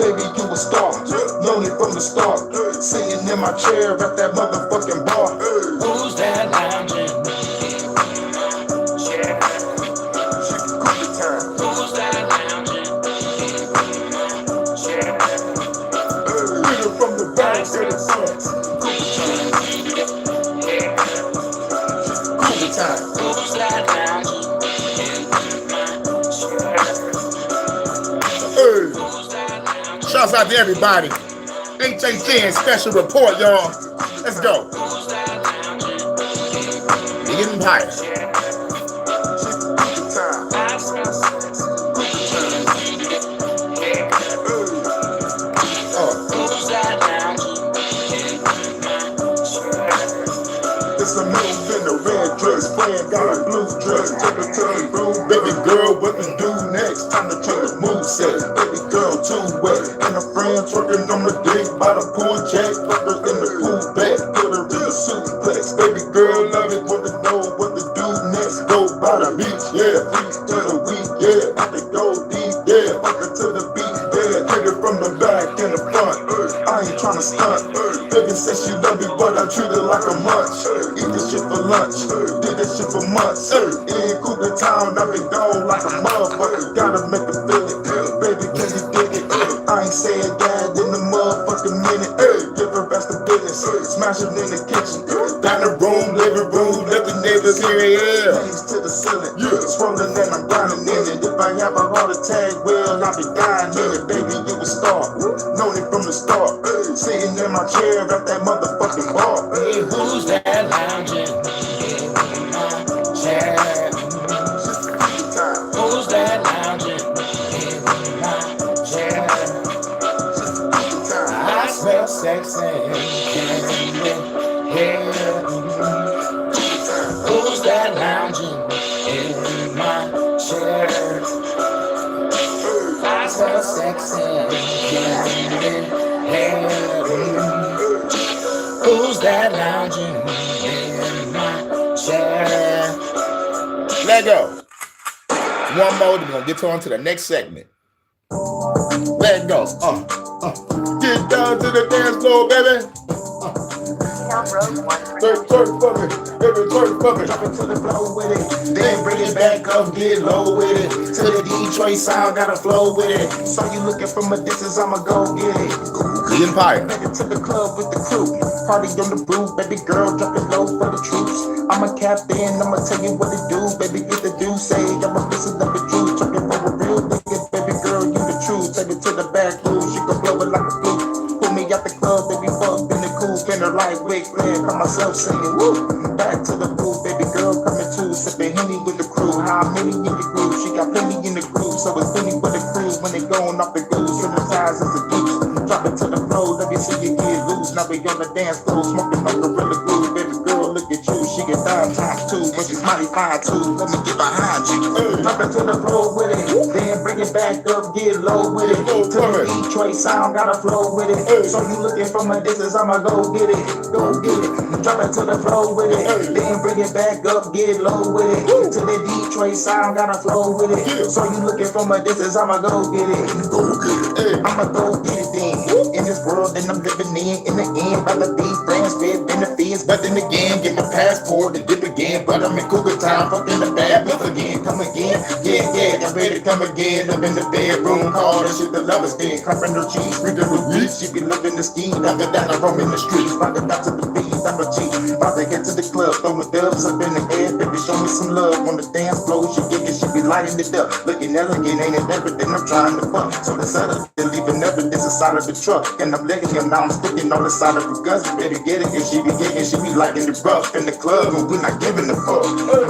S6: Baby, you a star, known it from the start. Sitting in my chair at that motherfucking bar.
S7: Who's that lounging? Yeah. Who's that lounging? Yeah.
S6: Get it from the back to the front.
S7: Yeah.
S6: Cool time.
S7: Who's that lounging?
S1: Hey,
S7: Who's that lounging?
S1: shouts out to everybody. HHN Special Report, y'all. Let's go.
S7: Who's that lounging?
S1: We getting higher.
S6: Cool time.
S7: Who's that lounging?
S6: It's a move in the red dress, playing got a blue dress. Take her to the room, baby girl, what to do next? Time to change the moveset, baby girl too wet. And her friends working on the dick by the pool jack. Put her in the pool back, put her in the suplex. Baby girl love it, want to know what to do next. Go by the beach, yeah, beach to the week, yeah. I can go deep, yeah, fuck her to the beach, yeah. Take it from the back and the front, I ain't tryna stunt. Baby says she love me, but I treat her like a munch. Eat this shit for lunch, did this shit for months. In Cougar Town, I've been gone like a motherfucker. Gotta make a feel it, baby, can you dig it? I ain't saying dad in the motherfucking minute. Give her best of business, smash it in the kitchen. Down the room, living room, let the neighbors hear it. Hands to the ceiling, swollen and I'm grinding in it. If I have a heart attack, well, I'll be dying in it. Baby, you a star, known it from the start. Sitting in my chair at that motherfucking bar.
S7: Hey, who's that lounging? Yeah. Who's that lounging? Yeah. I smell sex and candy. Yeah. Who's that lounging in my chair? I smell sex and candy. Yeah. Who's that lounging in my chair?
S1: Let go. One more, then we're gonna get on to the next segment. Let go. Get down to the dance floor, baby. Twerk for me, baby, twerk for me.
S6: Drop it to the floor with it, then bring it back up, get low with it. To the Detroit sound, gotta flow with it. So you looking from a distance, I'ma go get it.
S1: The Empire.
S6: Make it to the club with the crew. Party on the roof, baby girl, drop it low for the troops. I'm a captain, I'ma tell you what to do. Baby, get the do say, I'm a listen of the truth. Drop it for a real nigga, baby girl, you the truth. Take it to the back room, she can blow it like a flute. Pull me out the club, baby, fuck in the cool. Spin her like wig, clear, call myself singing, woo. Back to the booth, baby girl, coming too. Sipping Henny with the crew, how many in the groove? She got plenty in the groove, so it's plenty for the crew. When they going off the goose, from the size as a deuce. Drop it to the floor, let me see you get loose. Now we on the dance floor, smoking on gorilla glue. Baby girl, look at you, she get down times two. When she's mighty fine too, let me get behind you. Drop it to the floor with it, then bring it back up, get low with it. To the Detroit sound, gotta flow with it. So you looking from a distance, I'ma go get it, go get it. Drop it to the floor with it, then bring it back up, get low with it. To the Detroit sound, gotta flow with it. So you looking from a distance, I'ma go get it, go get it. I'ma go get it then. In this world that I'm living in the end, rather be friends with benefits. But then again, get my passport to dip again. But I'm in Cougar Town, fucking the bad with again. Come again, yeah, I'm ready to come again. Up in the bedroom, call that shit the lovers den. Crumping her cheese, reading with weed. She be loving the ski, after that I roam in the streets. Rockin' out to the beat, I'm a G. About to head to the club, throwing dubs up in the air. Baby, show me some love on the dance floor. She get it, she be lighting it up. Looking elegant, ain't it everything I'm trying to fuck. So the setup, they're leaving evidence inside of the truck. And I'm legging him, now I'm sticking on the side of the guts. Baby, get it, and she be getting, she be liking the rough in the club, and we not giving a fuck.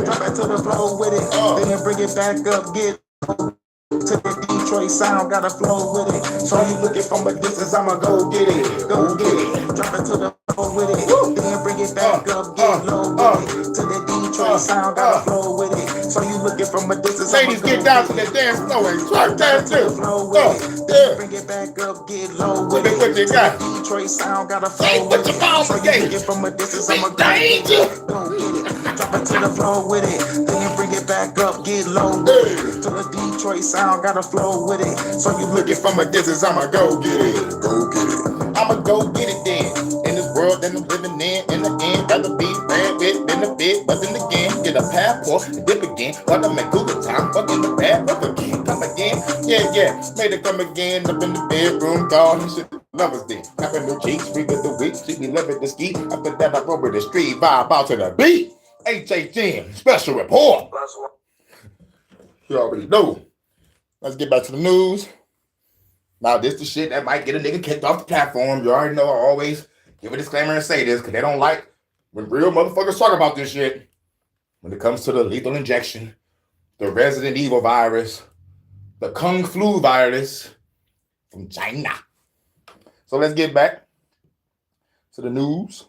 S6: Drop it to the floor with it, then bring it back up, get to the Detroit sound, gotta flow with it. So you looking from a distance, I'ma go get it, go get it. Drop it to the floor with it, then bring it back up, get low with it. To the Detroit sound, gotta flow with it. So you looking from a distance.
S1: Ladies, get down to the dance floor and twerk that shit. Yeah.
S6: Bring it back up, get low
S1: What
S6: with it.
S1: you got?
S6: Detroit sound got a
S1: Hey,
S6: flow
S1: put
S6: with
S1: your
S6: it.
S1: palms
S6: So you
S1: together.
S6: looking from a distance, I'ma
S1: Big
S6: go get
S1: danger.
S6: it. Go get it. Drop it to the floor with it. Then bring it back up, get low with it. To the Detroit sound got a flow with it. So you looking from a distance, I'ma go get it. Go get it.
S1: I'ma go get it then. In this world that I'm living in the end, rather be ran with benefit, but then again, get a passport, dip again, while I'm at Google time, fucking the bad brother again, come again, yeah, made it come again, up in the bedroom, dog, and shit, lovers then, tapping the cheeks, free with the week, see me loving the ski, after that I roll with the street, vibe out to the beat, HHN Special Report. You already know. Let's get back to the news. Now, this the shit that might get a nigga kicked off the platform. You already know I always give a disclaimer and say this because they don't like when real motherfuckers talk about this shit. When it comes to the lethal injection, the Resident Evil virus, the Kung Flu virus from China. So let's get back to the news.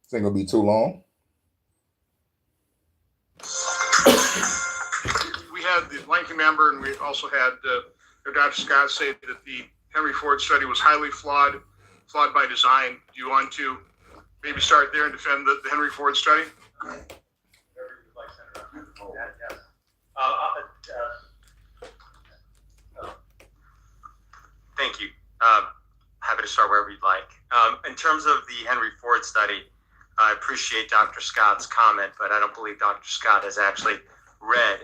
S1: This ain't gonna be too long.
S8: We had the ranking member, and we also had Dr. Scott say that the Henry Ford study was highly flawed by design. Do you want to maybe start there and defend the Henry Ford study?
S9: Thank you. Happy to start wherever you'd like. In terms of the Henry Ford study, I appreciate Dr. Scott's comment, but I don't believe Dr. Scott has actually read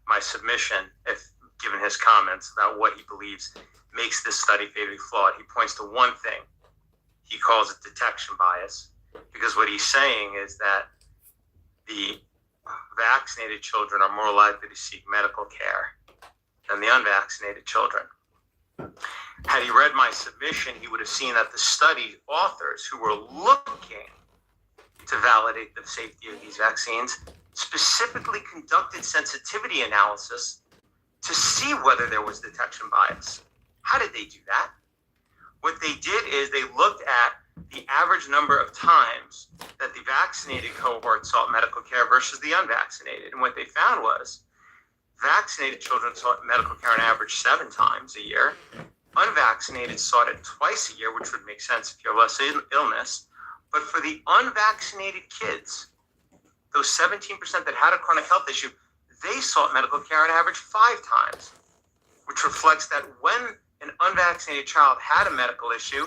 S9: my submission, if given his comments about what he believes makes this study fatally flawed. He points to one thing. He calls it detection bias, because what he's saying is that the vaccinated children are more likely to seek medical care than the unvaccinated children. Had he read my submission, he would have seen that the study authors who were looking to validate the safety of these vaccines specifically conducted sensitivity analysis to see whether there was detection bias. How did they do that? What they did is they looked at the average number of times that the vaccinated cohort sought medical care versus the unvaccinated. And what they found was vaccinated children sought medical care on average 7 times a year. Unvaccinated sought it twice a year, which would make sense if you have less illness. But for the unvaccinated kids, those 17% that had a chronic health issue, they sought medical care on average 5 times, which reflects that when an unvaccinated child had a medical issue,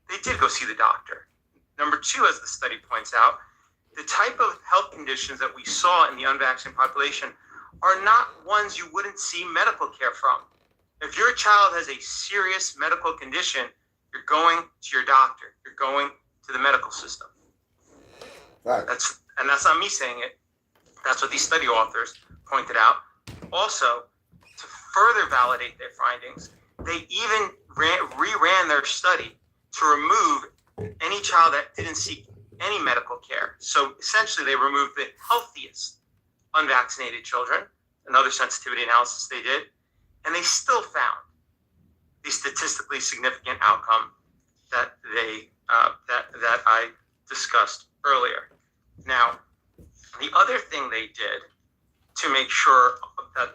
S9: they did go see the doctor. Number 2, as the study points out, the type of health conditions that we saw in the unvaccinated population are not ones you wouldn't see medical care from. If your child has a serious medical condition, you're going to your doctor. You're going to the medical system.
S1: Right.
S9: That's not me saying it. That's what these study authors pointed out. Also, to further validate their findings, they even reran their study to remove any child that didn't seek any medical care. So essentially, they removed the healthiest unvaccinated children, another sensitivity analysis they did, and they still found the statistically significant outcome that that I discussed earlier. Now, the other thing they did to make sure that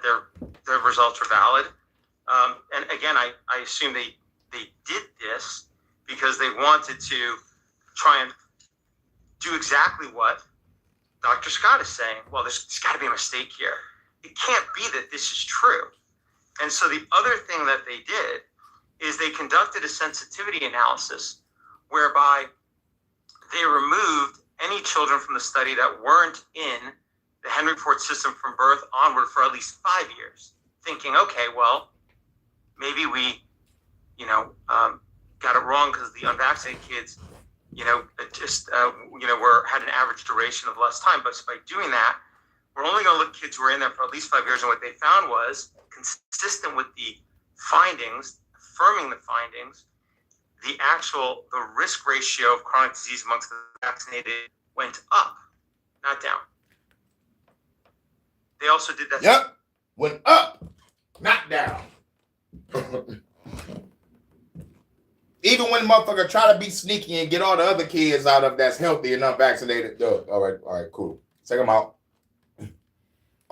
S9: their results are valid, and again, I assume they did this because they wanted to try and do exactly what Dr. Scott is saying. Well, there's got to be a mistake here. It can't be that this is true. And so the other thing that they did is they conducted a sensitivity analysis whereby they removed any children from the study that weren't in the Henry Ford system from birth onward for at least 5 years, thinking, okay, well, maybe we, got it wrong because the unvaccinated kids, had an average duration of less time. But by doing that, we're only going to look at kids who were in there for at least 5 years. And what they found was consistent with the findings, affirming the findings, the risk ratio of chronic disease amongst the vaccinated went up, not down. They also did that.
S1: Yep, went up, not down. Even when motherfucker try to be sneaky and get all the other kids out of that's healthy and unvaccinated. All right, cool. Check them out.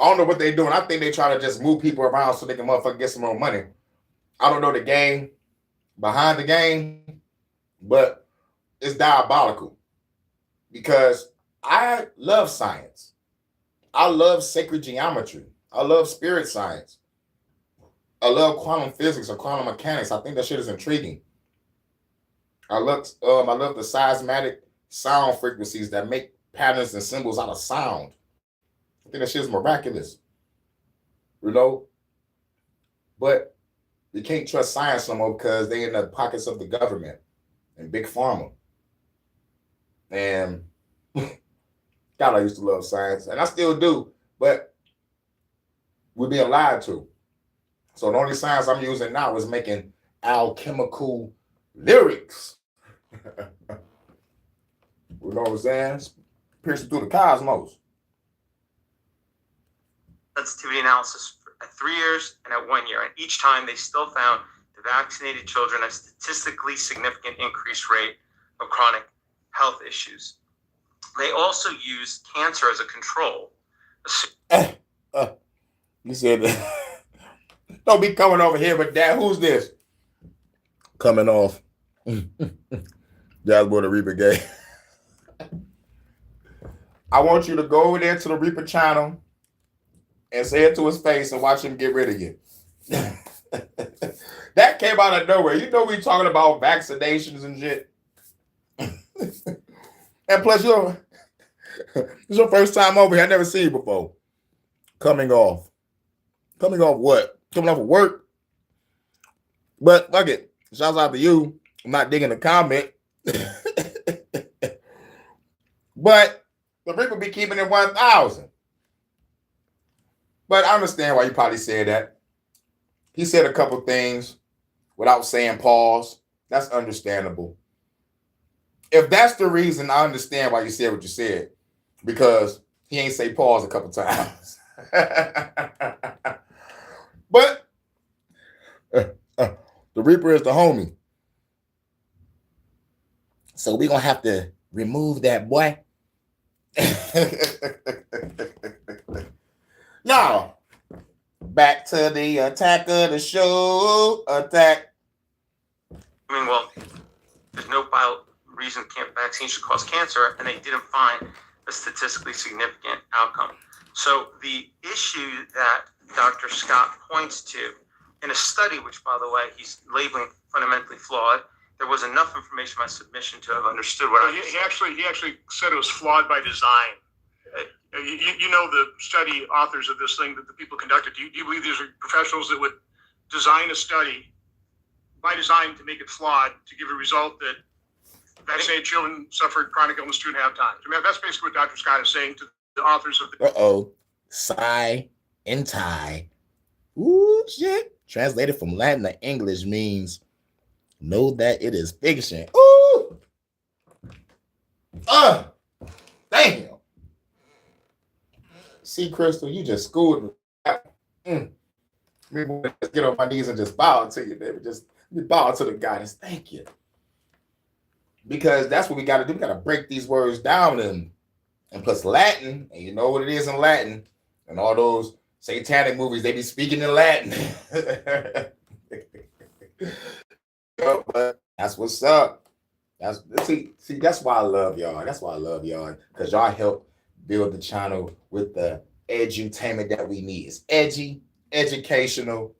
S1: I don't know what they're doing. I think they try to just move people around so they can motherfucker get some more money. I don't know the game behind the game, but it's diabolical because I love science. I love sacred geometry. I love spirit science. I love quantum physics or quantum mechanics. I think that shit is intriguing. I love the seismic sound frequencies that make patterns and symbols out of sound. I think that shit is miraculous. You know? But you can't trust science no more because they in the pockets of the government and big pharma. And God, I used to love science, and I still do, but we're being lied to. So the only science I'm using now is making alchemical lyrics. You know what I'm saying? Piercing through the cosmos.
S9: Sensitivity analysis at 3 years and at 1 year. And each time they still found the vaccinated children a statistically significant increased rate of chronic health issues. They also used cancer as a control.
S1: You said that. Don't be coming over here, but Dad, who's this? Coming off. That's what the Reaper gave. I want you to go over there to the Reaper channel and say it to his face and watch him get rid of you. That came out of nowhere. You know we talking about vaccinations and shit. And plus, it's your first time over here. I never seen you before. Coming off. Coming off what? Coming off of work. But fuck it. Shouts out to you. I'm not digging the comment. But the Reaper be keeping it 1,000. But I understand why you probably said that. He said a couple things without saying pause. That's understandable. If that's the reason, I understand why you said what you said. Because he ain't say pause a couple times. But the Reaper is the homie. So we're going to have to remove that boy. Now, back to the attack of the show. Attack.
S9: I mean, well, there's no reason vaccines should cause cancer, and they didn't find a statistically significant outcome. So the issue that Dr. Scott points to in a study, which, by the way, he's labeling fundamentally flawed, there was enough information in my submission to have understood what
S8: he actually said it was flawed by design. You know the study authors of this thing that the people conducted. Do you believe these are professionals that would design a study by design to make it flawed to give a result that vaccinated children suffered chronic illness 2.5 times? I mean, that's basically what Dr. Scott is saying to the authors of the.
S1: Psi and tie. Ooh, shit. Translated from Latin to English means know that it is fiction. Ooh. Damn. See, Crystal, you just schooled me. Let's get on my knees and just bow to you, baby. Just bow to the goddess. Thank you. Because that's what we got to do. We got to break these words down and plus Latin, and you know what it is in Latin, and all those satanic movies, they be speaking in Latin. But that's what's up. See, that's why I love y'all. That's why I love y'all, because y'all help build the channel with the edutainment that we need. It's edgy, educational,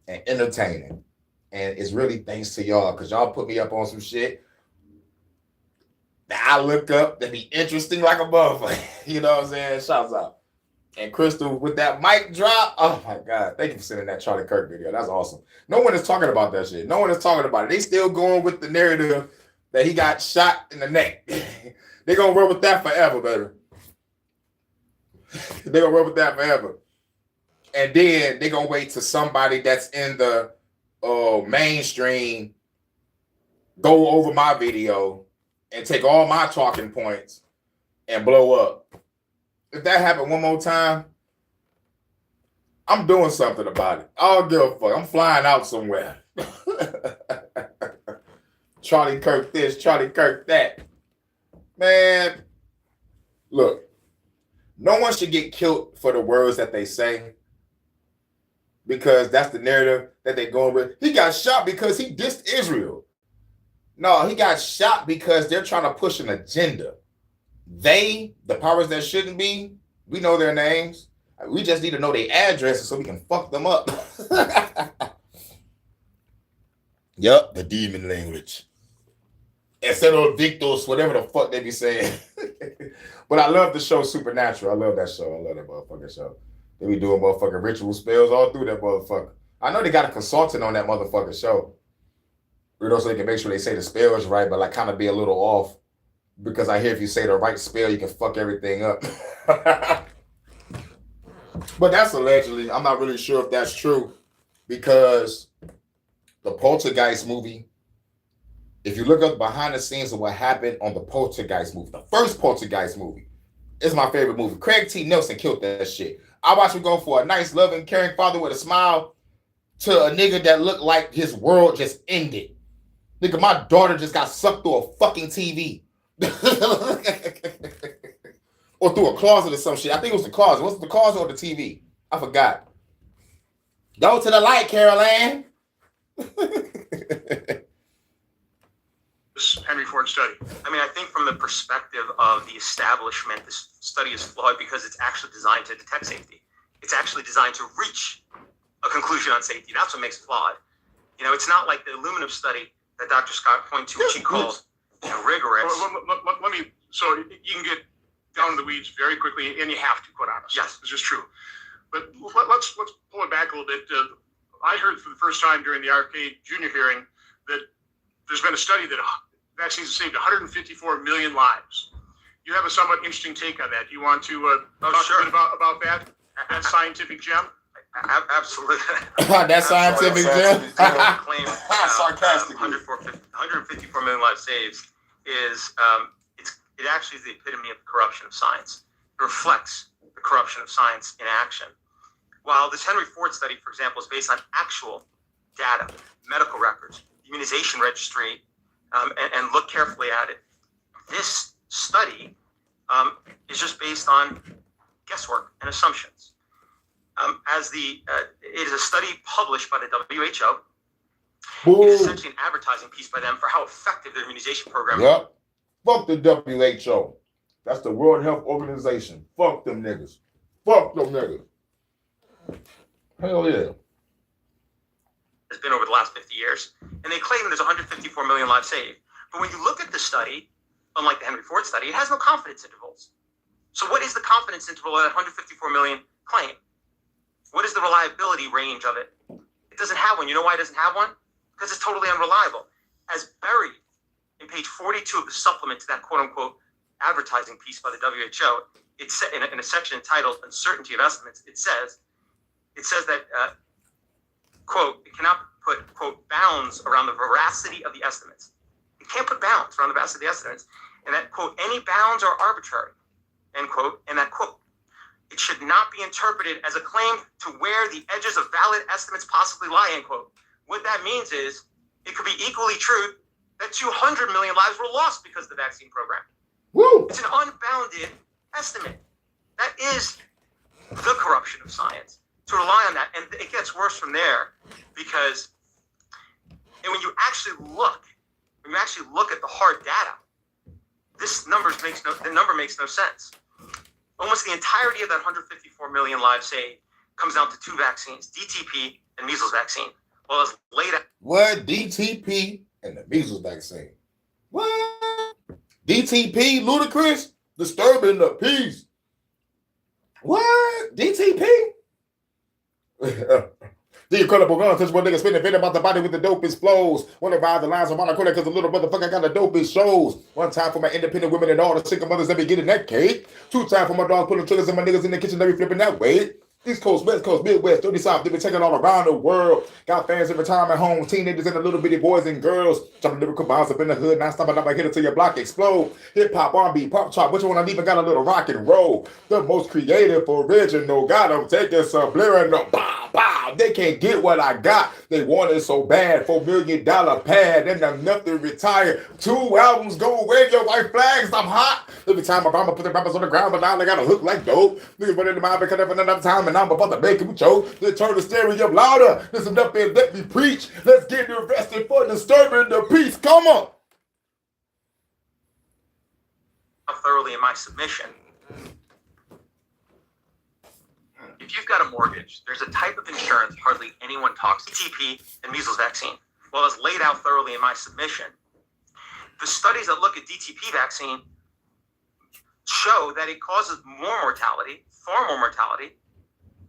S1: and entertaining. And it's really thanks to y'all, because y'all put me up on some shit that I look up that be interesting like a motherfucker. You know what I'm saying? Shouts out. And Crystal with that mic drop. Oh my God. Thank you for sending that Charlie Kirk video. That's awesome. No one is talking about that shit. No one is talking about it. They still going with the narrative that he got shot in the neck. They're going to run with that forever, baby. They're going to run with that forever. And then they're going to wait till somebody that's in the mainstream go over my video and take all my talking points and blow up. If that happened one more time, I'm doing something about it. I don't give a fuck. I'm flying out somewhere. Charlie Kirk this, Charlie Kirk that. Man, look, No one should get killed for the words that they say, because that's the narrative that they're going with. He got shot because he dissed Israel. No, he got shot because they're trying to push an agenda. They, the powers that shouldn't be, we know their names. We just need to know their addresses so we can fuck them up. Yep, the demon language. Eternal Victos, whatever the fuck they be saying. But I love the show Supernatural. I love that show. I love that motherfucking show. They be doing motherfucking ritual spells all through that motherfucker. I know they got a consultant on that motherfucking show. You know, so they can make sure they say the spells right, but like kind of be a little off. Because I hear if you say the right spell, you can fuck everything up. But that's allegedly. I'm not really sure if that's true. Because the Poltergeist movie, if you look up behind the scenes of what happened on the Poltergeist movie, the first Poltergeist movie, it's my favorite movie. Craig T. Nelson killed that shit. I watched him go for a nice, loving, caring father with a smile to a nigga that looked like his world just ended. Nigga, my daughter just got sucked through a fucking TV. Or through a closet or some shit. I think it was the closet. Was it the closet or the TV? I forgot. Go to the light, Carol Ann.
S8: This Henry Ford study.
S9: I mean, I think from the perspective of the establishment, this study is flawed because it's actually designed to detect safety. It's actually designed to reach a conclusion on safety. That's what makes it flawed. You know, it's not like the aluminum study that Dr. Scott pointed to, which he called rigorous.
S8: Let me, so you can get down in the weeds very quickly, and you have to, quite honestly.
S9: Yes.
S8: It's just true. But let's pull it back a little bit. I heard for the first time during the RK Junior hearing that there's been a study that vaccines have saved 154 million lives. You have a somewhat interesting take on that. Do you want to talk a bit about that scientific gem?
S9: Absolutely.
S1: That scientific gem.
S9: Claim
S6: Sarcastically.
S9: 154 million lives saved is it actually is the epitome of the corruption of science. It reflects the corruption of science in action. While this Henry Ford study, for example, is based on actual data, medical records, immunization registry, and look carefully at it, this study is just based on guesswork and assumptions. It is a study published by the WHO.
S1: Boom.
S9: It is essentially an advertising piece by them for how effective their immunization program is.
S1: Yep. Fuck the WHO. That's the World Health Organization. Fuck them niggas. Fuck them niggas. Hell yeah.
S9: Has been over the last 50 years. And they claim there's 154 million lives saved. But when you look at the study, unlike the Henry Ford study, it has no confidence intervals. So what is the confidence interval at 154 million claim? What is the reliability range of it? It doesn't have one. You know why it doesn't have one? Because it's totally unreliable. As buried in page 42 of the supplement to that quote-unquote advertising piece by the WHO, it's in a section entitled Uncertainty of Estimates, it says that, quote, it cannot put, quote, bounds around the veracity of the estimates. It can't put bounds around the veracity of the estimates. And that, quote, any bounds are arbitrary, end quote, and that, quote, it should not be interpreted as a claim to where the edges of valid estimates possibly lie, end quote. What that means is it could be equally true that 200 million lives were lost because of the vaccine program.
S1: Woo!
S9: It's an unbounded estimate. That is the corruption of science. To rely on that, and it gets worse from there because when you actually look at the hard data, the number makes no sense. Almost the entirety of that 154 million lives saved comes down to two vaccines, DTP and measles vaccine. Well, as later.
S1: What? DTP and the measles vaccine. What? DTP, ludicrous, disturbing the peace. What? DTP? The incredible gun, since one nigga spinning bit about the body with the dopest flows. One of the lines of Monaco, because the little motherfucker got the dopest shows. One time for my independent women and all the single mothers that be getting that cake. 2 times for my dog pulling triggers and my niggas in the kitchen that be flipping that way. East Coast, West Coast, Midwest, 30 South, they've been taking all around the world. Got fans in retirement homes, teenagers and the little bitty boys and girls. Dropping lyrical bombs up in the hood, not stopping up, I hit it till your block explode. Hip hop, R&B, pop chop, which one I even got a little rock and roll. The most creative, original, got them taking subliminal, bow, bow. They can't get what I got. They want it so bad, $4 million pad, and enough to retire. 2 albums go wave your white flags, I'm hot. Every time my mama put the rappers on the ground, but now they gotta look like dope. Niggas running the mind because never enough time, and I'm about to make them choke. Then turn the stereo louder. Listen up and let me preach. Let's get arrested for disturbing the peace. Come on.
S9: Thoroughly in my submission. If you've got a mortgage, there's a type of insurance hardly anyone talks about, DTP and measles vaccine. Well, as laid out thoroughly in my submission, the studies that look at DTP vaccine show that it causes more mortality, far more mortality,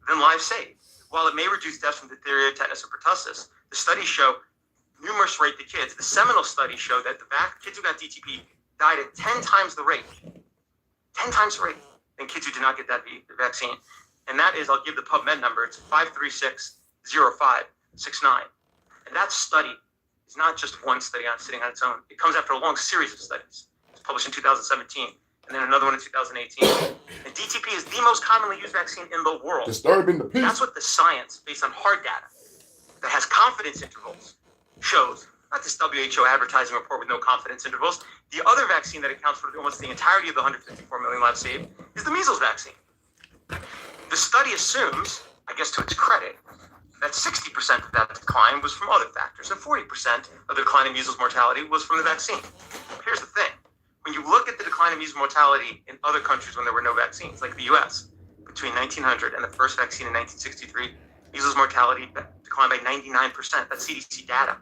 S9: than lives saved. While it may reduce deaths from diphtheria, tetanus, or pertussis, the studies show numerous rate to kids. The seminal studies show that the kids who got DTP died at 10 times the rate, 10 times the rate than kids who did not get that vaccine. And that is, I'll give the PubMed number, it's 5360569. And that study is not just one study sitting on its own. It comes after a long series of studies. It's published in 2017, and then another one in 2018. And DTP is the most commonly used vaccine in the world.
S1: Disturbing the peace.
S9: That's what the science, based on hard data, that has confidence intervals, shows. Not this WHO advertising report with no confidence intervals. The other vaccine that accounts for almost the entirety of the 154 million lives saved is the measles vaccine. The study assumes, I guess to its credit, that 60% of that decline was from other factors and 40% of the decline in measles mortality was from the vaccine. Here's the thing. When you look at the decline in measles mortality in other countries when there were no vaccines, like the US, between 1900 and the first vaccine in 1963, measles mortality declined by 99%. That's CDC data,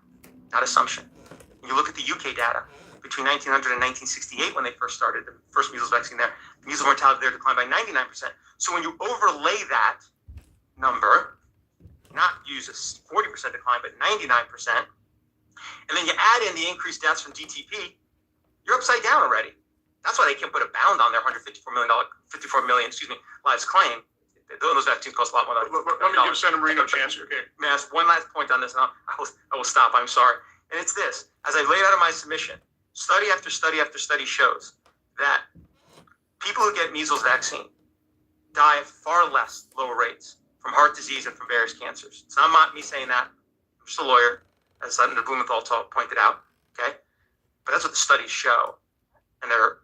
S9: not assumption. When you look at the UK data, between 1900 and 1968, when they first started the first measles vaccine there, the measles mortality there declined by 99%. So when you overlay that number, not use a 40% decline, but 99%, and then you add in the increased deaths from DTP, you're upside down already. That's why they can't put a bound on their $54 million lives claim. Those vaccines cost a lot more.
S8: Let me give Senator Marino a chance. Okay.
S9: May I ask one last point on this, and I will stop. I'm sorry. And it's this. As I laid out in my submission, study after study after study shows that people who get measles vaccine die at far less lower rates from heart disease and from various cancers. It's not me saying that. I'm just a lawyer, as Senator Blumenthal pointed out. Okay, but that's what the studies show, and they're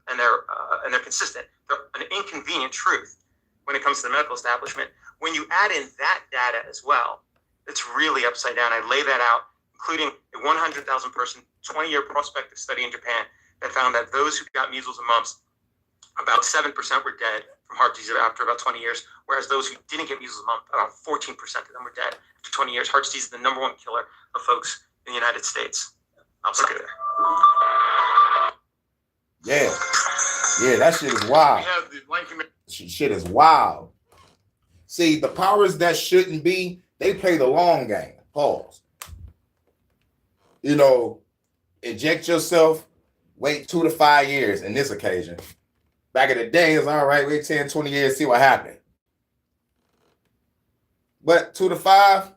S9: consistent. They're an inconvenient truth when it comes to the medical establishment. When you add in that data as well, it's really upside down. I lay that out, including a 100,000 person, 20-year prospective study in Japan that found that those who got measles and mumps, about 7% were dead from heart disease after about 20 years, whereas those who didn't get measles and mumps, about 14% of them were dead after 20 years. Heart disease is the number one killer of folks in the United States. I'll stop there.
S1: Yeah. Yeah, that shit is wild.
S8: We have the Blank Committee.
S1: Shit is wild. See, the powers that shouldn't be, they play the long game. Pause. You know, inject yourself, wait 2 to 5 years in this occasion. Back in the day, it's all right, wait 10, 20 years, see what happened. But 2 to 5,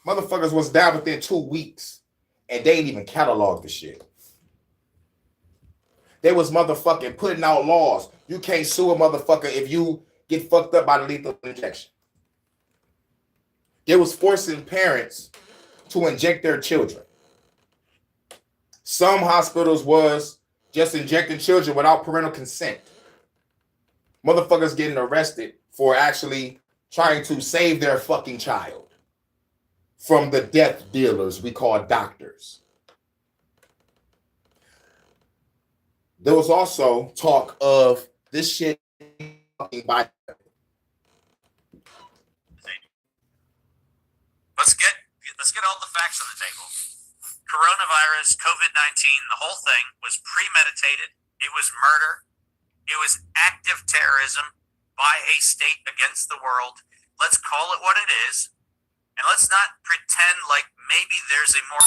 S1: motherfuckers was down within 2 weeks, and they ain't even cataloged the shit. They was motherfucking putting out laws. You can't sue a motherfucker if you get fucked up by the lethal injection. They was forcing parents to inject their children. Some hospitals was just injecting children without parental consent. Motherfuckers getting arrested for actually trying to save their fucking child from the death dealers we call doctors. There was also talk of this shit by.
S4: Let's get all the facts on the table. Coronavirus, COVID-19, the whole thing was premeditated. It was murder. It was active terrorism by a state against the world. Let's call it what it is, and let's not pretend like maybe there's a more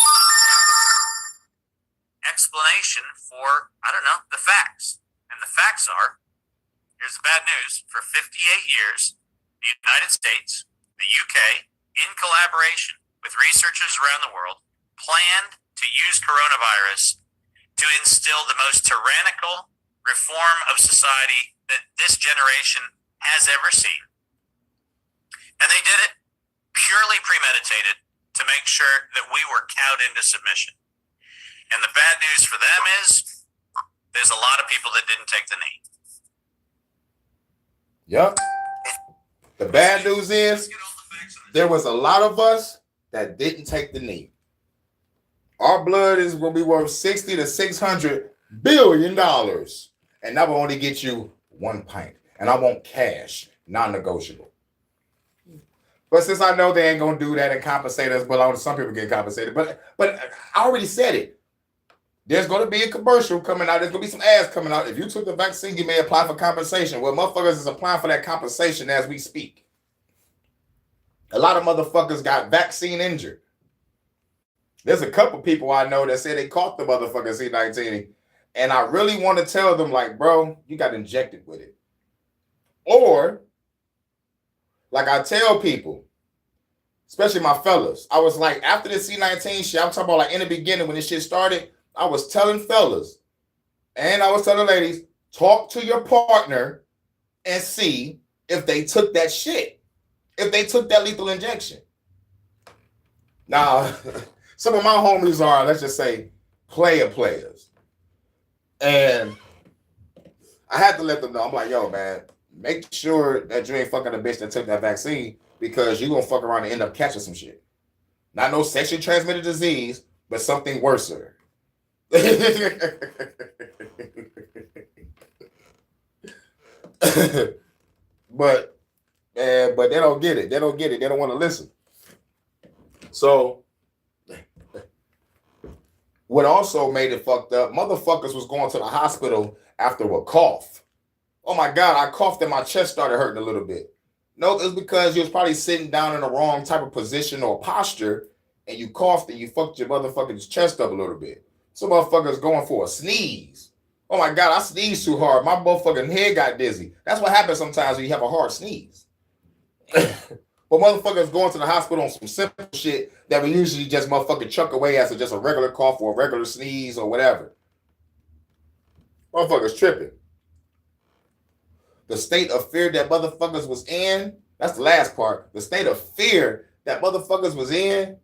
S4: explanation for, I don't know, the facts. And the facts are, here's the bad news, for 58 years, the United States, the UK, in collaboration with researchers around the world, planned to use coronavirus to instill the most tyrannical reform of society that this generation has ever seen. And they did it purely premeditated to make sure that we were cowed into submission. And the bad news for them is there's a lot of people that didn't take the knee.
S1: Yep. The bad news is there was a lot of us that didn't take the knee. Our blood is going to be worth $60 to $600 billion. And that will only get you 1 pint. And I want cash, non-negotiable. But since I know they ain't going to do that and compensate us, well, some people get compensated. But I already said it. There's going to be a commercial coming out. There's going to be some ads coming out. If you took the vaccine, you may apply for compensation. Well, motherfuckers is applying for that compensation as we speak. A lot of motherfuckers got vaccine injured. There's a couple people I know that say they caught the motherfucking C-19. And I really want to tell them, like, bro, you got injected with it. Or, like I tell people, especially my fellas, I was like, after the C-19 shit, I'm talking about like in the beginning when this shit started, I was telling fellas and I was telling ladies, talk to your partner and see if they took that shit, if they took that lethal injection. Now, some of my homies are, let's just say, players. And I had to let them know, I'm like, yo, man, make sure that you ain't fucking a bitch that took that vaccine because you're going to fuck around and end up catching some shit. Not no sexually transmitted disease, but something worse. but they don't get it. They don't get it. They don't want to listen. So what also made it fucked up, motherfuckers was going to the hospital after a cough. Oh my God, I coughed and my chest started hurting a little bit. No, it's because you was probably sitting down in the wrong type of position or posture and you coughed and you fucked your motherfucking chest up a little bit. Some motherfuckers going for a sneeze. Oh my God, I sneezed too hard. My motherfucking head got dizzy. That's what happens sometimes when you have a hard sneeze. But motherfuckers going to the hospital on some simple shit that we usually just motherfucking chuck away as just a regular cough or a regular sneeze or whatever. Motherfuckers tripping. The state of fear that motherfuckers was in, that's the last part. The state of fear that motherfuckers was in,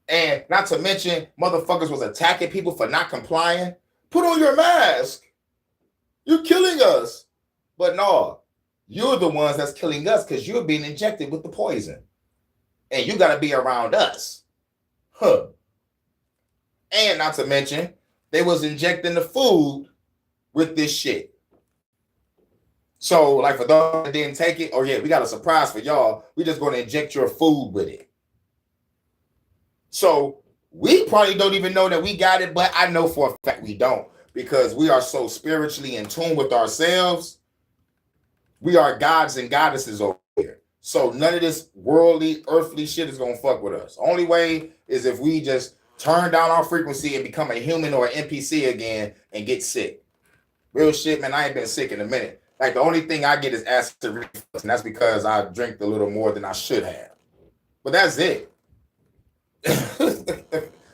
S1: and not to mention motherfuckers was attacking people for not complying. Put on your mask. You're killing us. But no, you're the ones that's killing us because you're being injected with the poison. And you got to be around us. Huh. And not to mention, they was injecting the food with this shit. So, like, for those that didn't take it, oh yeah, we got a surprise for y'all. We just going to inject your food with it. So, we probably don't even know that we got it, but I know for a fact we don't because we are so spiritually in tune with ourselves. We are gods and goddesses over here. So, none of this worldly, earthly shit is going to fuck with us. Only way is if we just turn down our frequency and become a human or an NPC again and get sick. Real shit, man, I ain't been sick in a minute. Like, the only thing I get is acid reflux, and that's because I drink a little more than I should have. But that's it.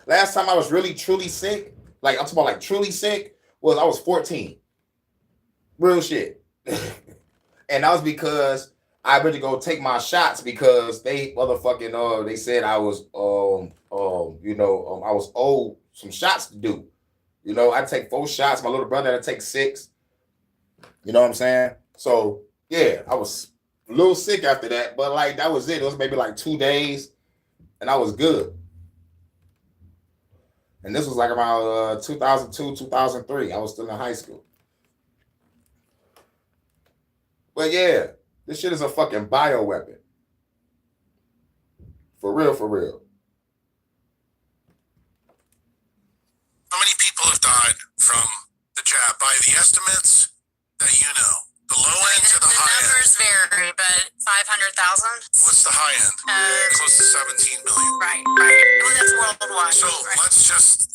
S1: Last time I was really, truly sick, like, I'm talking about, like, truly sick, was I was 14. Real shit. And that was because I went to go take my shots because they motherfucking, they said I was, I was owed some shots to do. You know, I take 4 shots. My little brother had to take 6. You know what I'm saying? So, yeah, I was a little sick after that, but like that was it. It was maybe like 2 days, and I was good. And this was like around 2002, 2003. I was still in high school. But yeah, this shit is a fucking bioweapon. For real, for real.
S4: How many people have died from the jab by the estimates that you know? The low end to the high end.
S2: The numbers vary, but 500,000.
S4: What's the high end? Close to 17 million.
S2: Right. Well, that's worldwide.
S4: So
S2: right.
S4: let's just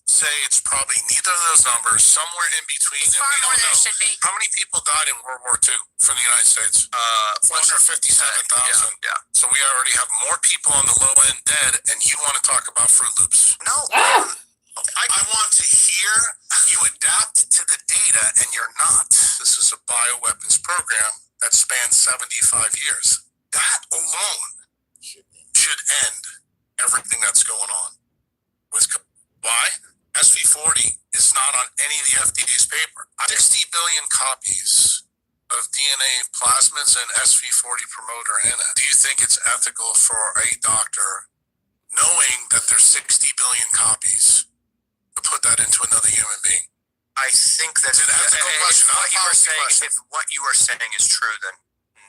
S4: say it's probably neither of those numbers, somewhere in between.
S2: It's
S4: And
S2: far
S4: we
S2: more
S4: don't
S2: than it
S4: know.
S2: should be.
S4: How many people died in World War II from the United States? 457,000. Yeah. So we already have more people on the low end dead, and you want to talk about Fruit Loops? No. I want to hear you adapt to the data, and you're not. This is a bioweapons program that spans 75 years. That alone should end everything that's going on with why? SV40 is not on any of the FDA's paper. 60 billion copies of DNA plasmids and SV40 promoter in it. Do you think it's ethical for a doctor, knowing that there's 60 billion copies, to put that into another human being?
S10: I think that's an
S4: ethical question, not a policy question.
S10: If what you are saying is true, then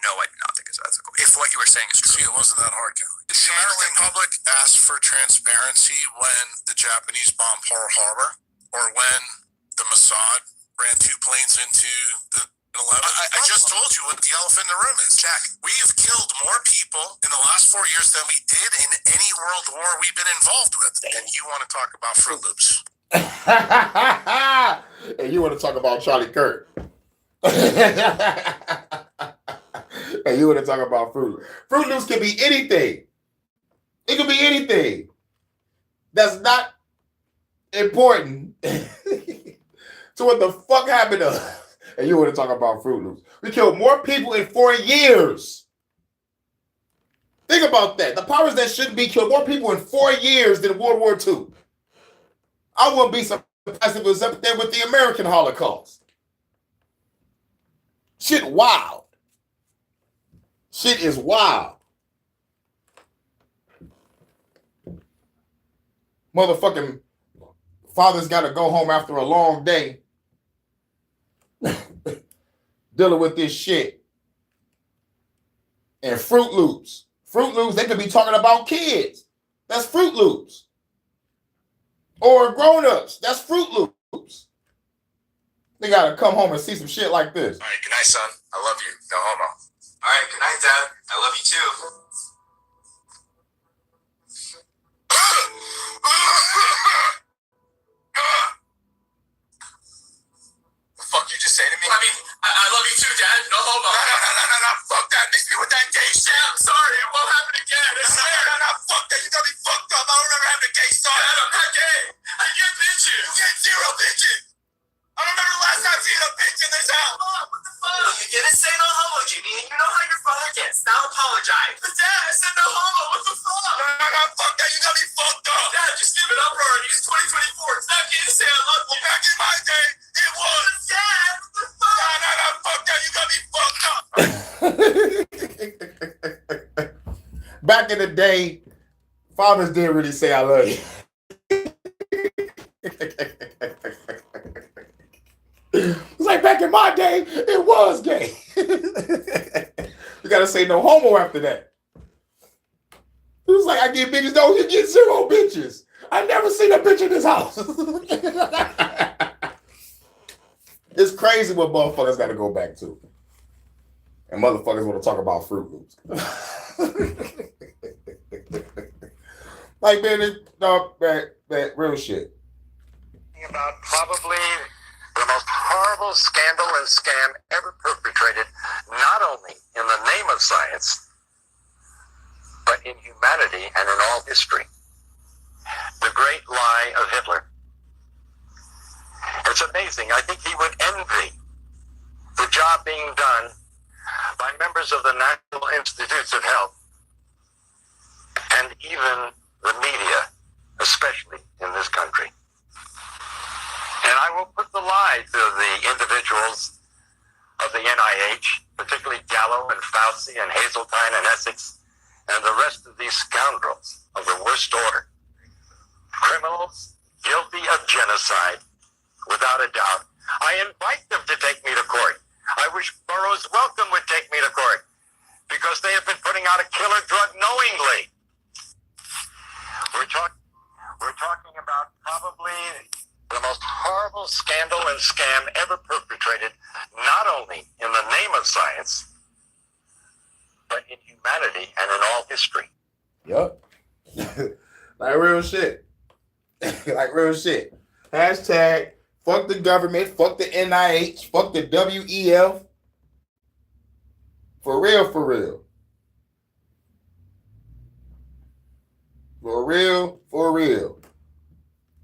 S10: no, I do not think it's ethical. If what you were saying is true.
S4: See, it wasn't that hard, Kelly. Did the American public ask for transparency when the Japanese bombed Pearl Harbor, or when the Mossad ran 2 planes into the 11? I just told you what the elephant in the room is. Jack, we have killed more people in the last 4 years than we did in any world war we've been involved with. And you want to talk about Fruit Loops.
S1: And you want to talk about Charlie Kirk. And you want to talk about Fruit Loops. Fruit Loops can be anything. It can be anything that's not important to what the fuck happened to us. And you want to talk about Fruit Loops. We killed more people in 4 years. Think about that. The powers that shouldn't be killed more people in 4 years than World War II. I wouldn't be surprised if it was up there with the American Holocaust. Shit wild. Shit is wild. Motherfucking father's got to go home after a long day dealing with this shit. And Fruit Loops. Fruit Loops, they could be talking about kids. That's Fruit Loops. Or grown-ups. That's Fruit Loops. They got to come home and see some shit like this.
S4: All right, good night, son. I love you. No homo.
S10: All right, good night, Dad. I love you too.
S4: The fuck you just say to me?
S10: I mean, I love you too, Dad. No homo.
S4: No. Fuck that. Mix me with that gay shit.
S10: I'm sorry. It won't happen again. I swear.
S4: No. Fuck that. You got me fucked up. I don't remember having a gay son.
S10: Dad, I'm not gay. I get bitches.
S4: You get 0 bitches. I don't remember the last time seeing a bitch in this house.
S10: Mom, what the fuck? You didn't say no homo, Jimmy, and you know how your father gets. Now apologize. But Dad, I said no homo. What the fuck?
S4: No. Fuck that. You got me fucked up.
S10: Dad, just give it up already. It's 2024. It's not gay to say I love you.
S4: Well, back in my day, it was.
S10: Dad, what the fuck?
S4: No. Fuck that. You got me fucked up.
S1: Back in the day, fathers didn't really say I love you. It's like back in my day, it was gay. You gotta say no homo after that. It was like I get bitches, no, you get 0 bitches. I never seen a bitch in this house. It's crazy what motherfuckers gotta go back to. And motherfuckers want to talk about Fruit Loops. Like, man, that real shit.
S11: About probably the most horrible scandal and scam ever perpetrated, not only in the name of science, but in humanity and in all history. The great lie of Hitler. It's amazing. I think he would envy the job being done by members of the National Institutes of Health and even the media, especially in this country. And I will put the lie to the individuals of the NIH, particularly Gallo and Fauci and Hazeltine and Essex, and the rest of these scoundrels of the worst order. Criminals guilty of genocide, without a doubt. I invite them to take me to court. I wish Burroughs Welcome would take me to court, because they have been putting out a killer drug knowingly. We're talking about probably the most horrible scandal and scam ever perpetrated, not only in the name of science, but in humanity and in all history.
S1: Yup. Like real shit. Like real shit. Hashtag fuck the government, fuck the NIH, fuck the WEF. For real, for real. For real, for real.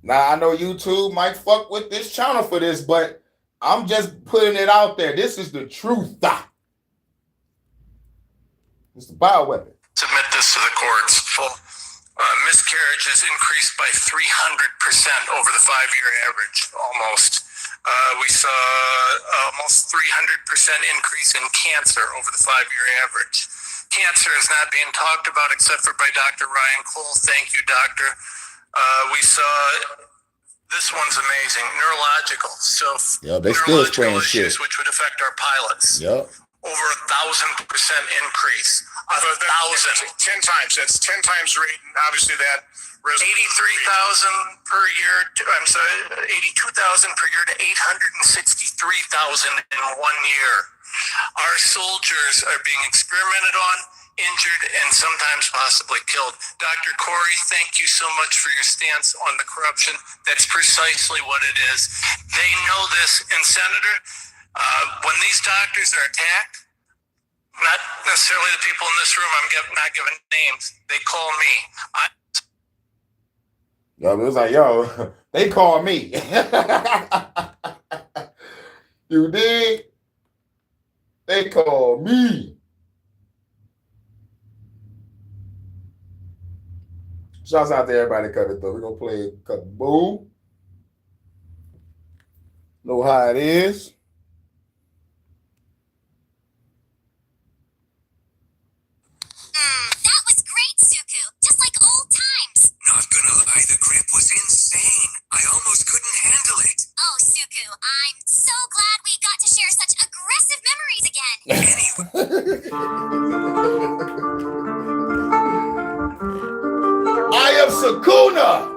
S1: Now, I know YouTube might fuck with this channel for this, but I'm just putting it out there. This is the truth. It's the bioweapon.
S4: Submit this to the courts. Miscarriages increased by 300% over the 5-year average, almost. We saw almost 300% increase in cancer over the 5-year average. Cancer is not being talked about except for by Dr. Ryan Cole. Thank you, doctor. We saw, this one's amazing, neurological. So
S1: yeah, they still spraying
S4: issues,
S1: shit.
S4: which would affect our pilots.
S1: Yep.
S4: Over 1,000% increase. 1,000.
S8: 10 times. That's 10 times rate, and obviously that
S4: 83,000 per year. I'm sorry, 82,000 per year to 863,000 in 1 year. Our soldiers are being experimented on, injured, and sometimes possibly killed. Dr. Corey, thank you so much for your stance on the corruption. That's precisely what it is. They know this. And Senator, when these doctors are attacked, not necessarily the people in this room, I'm not giving names, they call me.
S1: Yo, it was like, yo, they call me. You dig? They call me. Shouts out to everybody coming through. We're going to play a couple boom. Know how it is.
S5: That was great, Suku. Just like old times.
S10: Not gonna lie, the grip was insane. I almost couldn't handle it.
S5: Oh, Suku, I'm so glad we got to share such aggressive memories again.
S1: I am Sakuna,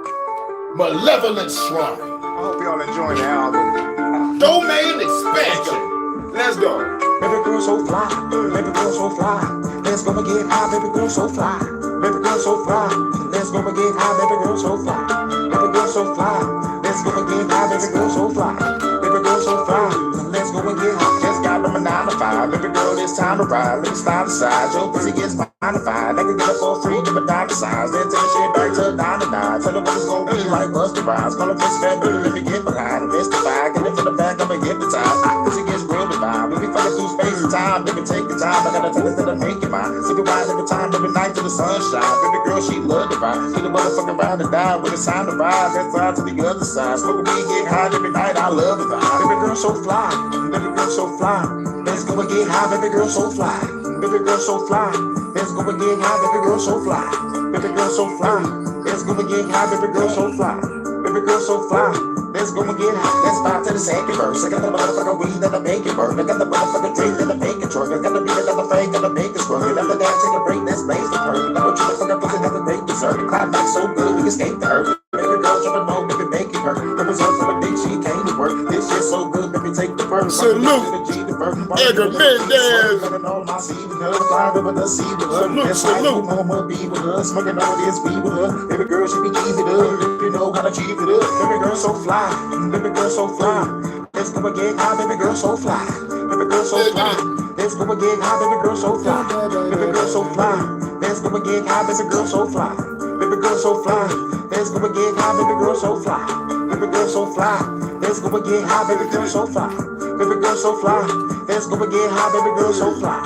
S1: Malevolent Shrine.
S6: I hope y'all enjoying the album.
S1: Domain expansion. Let's go.
S6: Baby girl so fly, baby girl so fly. Let's go and get high, baby girl so fly. Baby girl so fly, let's go and get high, baby girl so fly. Baby girl so fly, let's go and get high, baby girl so fly. Baby girl so fly, let's go and get high. Just got them a 9 to 5, baby girl, it's time to ride. Let me slide aside, your pussy gets modified. I can get up for free, give a dime size. Then take shit back to a 9 to 9. Tell them what it's gonna be like Busta Rhymes. Call a bitch fat bitch, let me get behind. Mystified, get it from the back, I'm hypnotized. Pussy gets real divine. We be fucking through space and time, baby, take your time. I gotta tell it that I make it mine. Sick of ride every time, every night till the sunshine. Baby girl, she love the vibe. Get a motherfucking ride and die when it's time to ride. That's side to the other side. Smoking weed, get high every night. I love the vibe. Baby girl, so fly. Baby girl, so fly. Let's go and get high. Baby girl, so fly. Baby girl, so fly. Let's go and get high. Baby girl, so fly. Baby girl, so fly. Let's go and get high. Baby girl, so fly. Baby girl, so fly. Let's go and get high. Let's vibe to the second verse. I got the motherfucking weed and the bacon burn. I got the motherfucking drink and the bacon truck. I got the beat and the fake and the bacon squirt. And after that, take a break. Let's blaze the perk. I want you to fucking put another bake dessert. The cloud back so good, we escape the hurt. Baby girl, trying to know, baby, make it hurt. The result from the big, she came to work. This shit so good, baby, take the first.
S1: Salute. Edgar Mendez. Salute.
S6: Mama be with us, smoking all this weed with us. Baby girl, she be easy to up. You know how to cheat it up. Baby girl, so fly. Baby girl, so fly. Let's go and get high, baby girl, so fly. Baby girl, so fly. Let's go and get high, baby girl, so fly. Baby girl, so fly. Let's go and get high, baby girl, so fly. Baby girl, so fly. Let's go and get high, baby girl, so fly. Baby girl, so fly. Let's go and get high, baby girl, so fly. Baby girl, so fly. Let's go and get high, baby girl, so fly.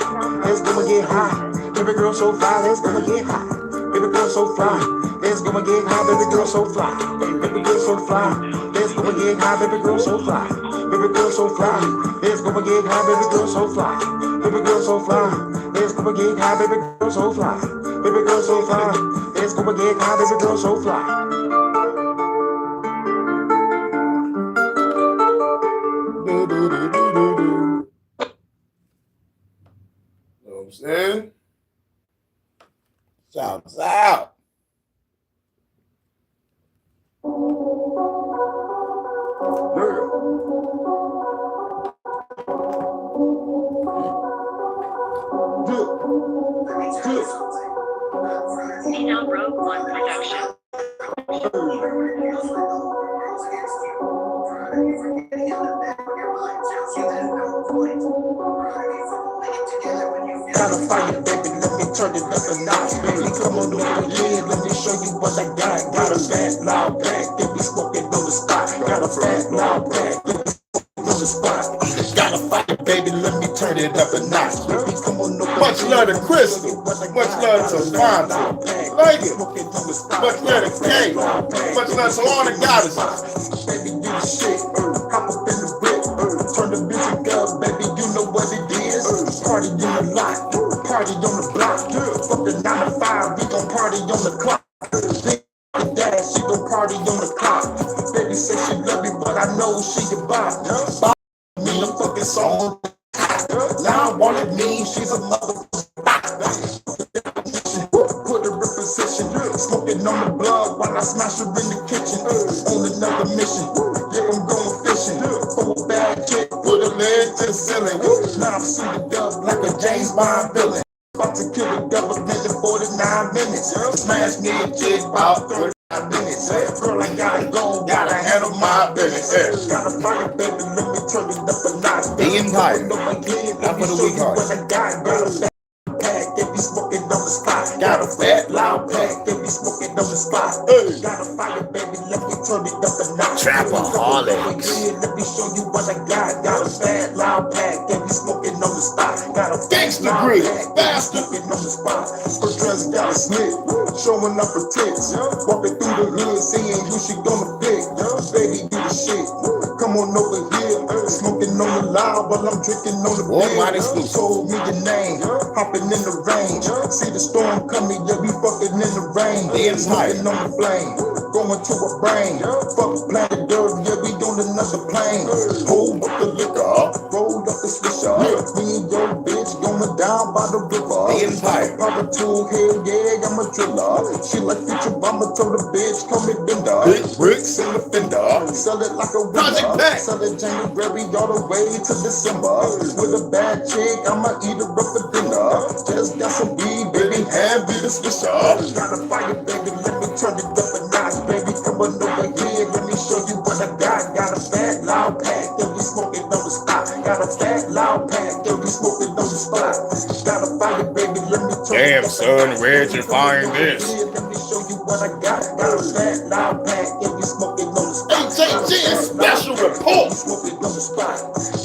S6: Let's go and get high. Baby girl, so fly. Let's go and get high. Baby girl, so fly. Let's go and get high, baby girl, so fly. Baby girl, so fly. Let's go and get high, baby girl, so fly. Baby girl, so fly. Let's go and get high, baby girl, so fly. Baby girl, so fly. Let's go and get high, baby girl, so fly. Baby girl, so fly. Let's go and get high, baby girl, so fly.
S1: You know what I'm saying? Shouts out.
S12: Rogue One production.
S6: Gotta fight it, baby, let me turn it up a notch. Baby, come on over here, let me show you what I got. Got a fat, loud pack, they be smoking on the spot. Got a fat, loud pack, they be smoking on the spot. Gotta fight it, baby, let me turn it up a notch. Baby, come on over
S1: Much love to Crystal. Much love to Fonzie. Like it. Much love to Kate. Much love to all the goddesses.
S6: Baby, do the shit, hop up in the whip, turn the music up, baby, you know what it is. Party in the lot, party on the block. Fuck the 9 to 5, we gon' party on the clock. Big dad, she gon' party on the clock. Baby say she love me, but I know she a bop. Bop me a fucking song. Now I wanted me, she's a mother. Put her in position, smoking on the blood while I smash her in the kitchen. On another mission, yeah, I'm going fishing. For a bad chick, put her leg to the ceiling. Now I'm suited up like a James Bond villain. About to kill the government in 49 minutes. Smash me a chick about 35 minutes. Girl, I gotta go, gotta handle my business. Gotta fight it, baby, let me turn it up a notch.
S1: The Empire, not for the weak heart.
S6: They be smoking on the spot. Got a fat, loud pack. They be smoking on the spot. Got a fire, baby. Let me turn it up a notch.
S1: Trapaholics.
S6: Let me show you what I got. Got a fat, loud pack. They be smoking on the spot. Got a
S1: Gangsta Grease,
S6: bastard. Smoking on the spot. Her dress got a slit, showing up her tits. Walking through the hood, seeing who she gonna pick. Baby, do the shit. Come on over here. Smoking on the loud while I'm drinking on the bed. Told me your name. Hopping in the range, see the storm coming, yeah, we fucking in the rain. Smoking on the flame, going to a brain. Fuck planet Earth, yeah, we on another plane. Hold up the liquor, roll up the swisher. Me and your bitch going down by the river. Power tool, hell yeah, I'm a driller. She like future bomber, told the bitch, call me Bender.
S1: Big bricks in the fender.
S6: Sell it like a winner. Sell it January all the way to December. With a bad chick, I'ma eat her up for dinner. Just got some weed, baby, and be the swisher. Got a fire, baby, let me turn it up a notch, baby. Come on over here, let me show you what I got. Got a fat, loud pack, that we smoking on the spot. Got a fat, loud pack, that we smoking on the spot. Got a fire, baby, let me turn
S1: Damn,
S6: it up a
S1: son,
S6: notch.
S1: where'd you find this?
S6: Let me show you what I got. Got a fat, loud pack, that we smoking on the spot.
S1: HHN Special Report.
S6: Smoking on the spot.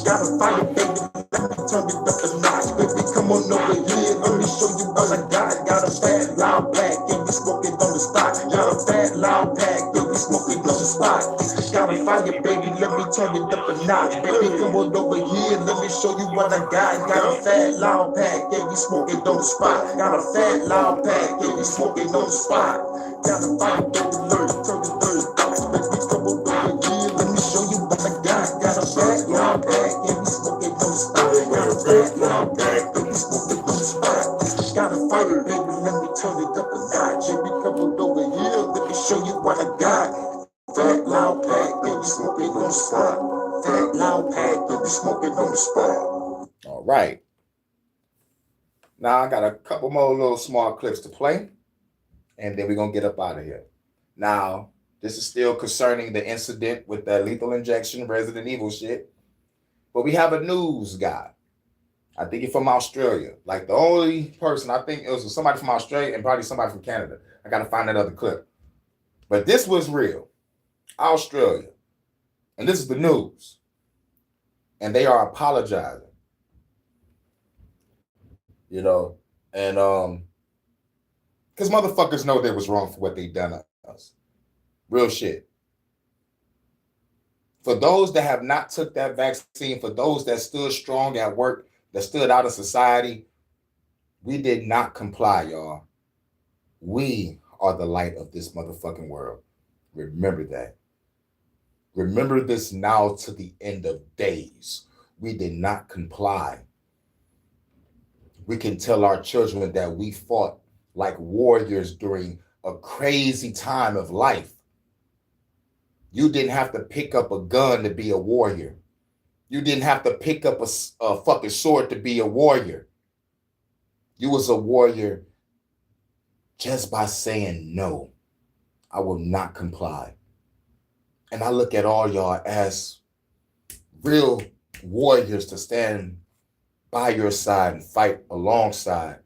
S6: Got a fire, baby, let me turn it up a notch, baby. Come on over here, let me show you what I got. Got a fat, loud pack, and we smoking on the spot. Got a fat, loud pack, and we smoking on the spot. Got a fire, baby, let me turn it up a notch, baby. Come on over here, let me show you what I got. Got a fat, loud pack, and we smoking on the spot. Got a fat, loud pack, and we smoking on the spot. Got a fire, baby, let me turn it up, baby. Come on over here, let me show you what I got. Got a fat, loud pack, and we smoking on the spot. Got a fat, loud pack, and we smoking on the spot. Got a fire, baby, let me turn it up a notch. Baby, come on over here, let me show you what I got. Fat, loud pack, baby, smoking on the spot. Fat, loud pack, baby, smoking on the spot.
S1: All right. Now I got a couple more little small clips to play, and then we're going to get up out of here. Now, this is still concerning the incident with the lethal injection, Resident Evil shit. But we have a news guy. I think he's from Australia. Like the only person, I think it was somebody from Australia and probably somebody from Canada. I got to find that other clip. But this was real. Australia. And this is the news. And they are apologizing. You know, and because motherfuckers know they was wrong for what they done to us. Real shit. For those that have not took that vaccine, for those that stood strong at work, that stood out in society, we did not comply, y'all. We are the light of this motherfucking world. Remember that. Remember this now to the end of days. We did not comply. We can tell our children that we fought like warriors during a crazy time of life. You didn't have to pick up a gun to be a warrior. You didn't have to pick up a fucking sword to be a warrior. You was a warrior just by saying, no, I will not comply. And I look at all y'all as real warriors to stand by your side and fight alongside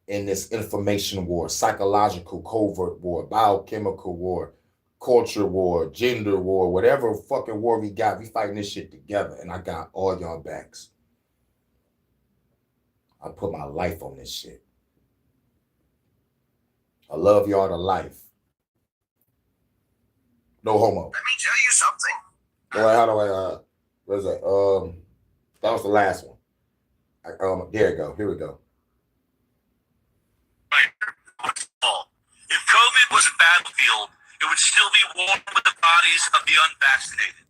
S1: in this information war, psychological covert war, biochemical war, culture war, gender war, whatever fucking war we got, we fighting this shit together. And I got all y'all backs. I put my life on this shit. I love y'all to life. No homo.
S10: Let me tell you something.
S1: All right, how do I, what is that? That was the last one. There you go. Here we go.
S4: If COVID was a battlefield, it would still be warm with the bodies of the unvaccinated.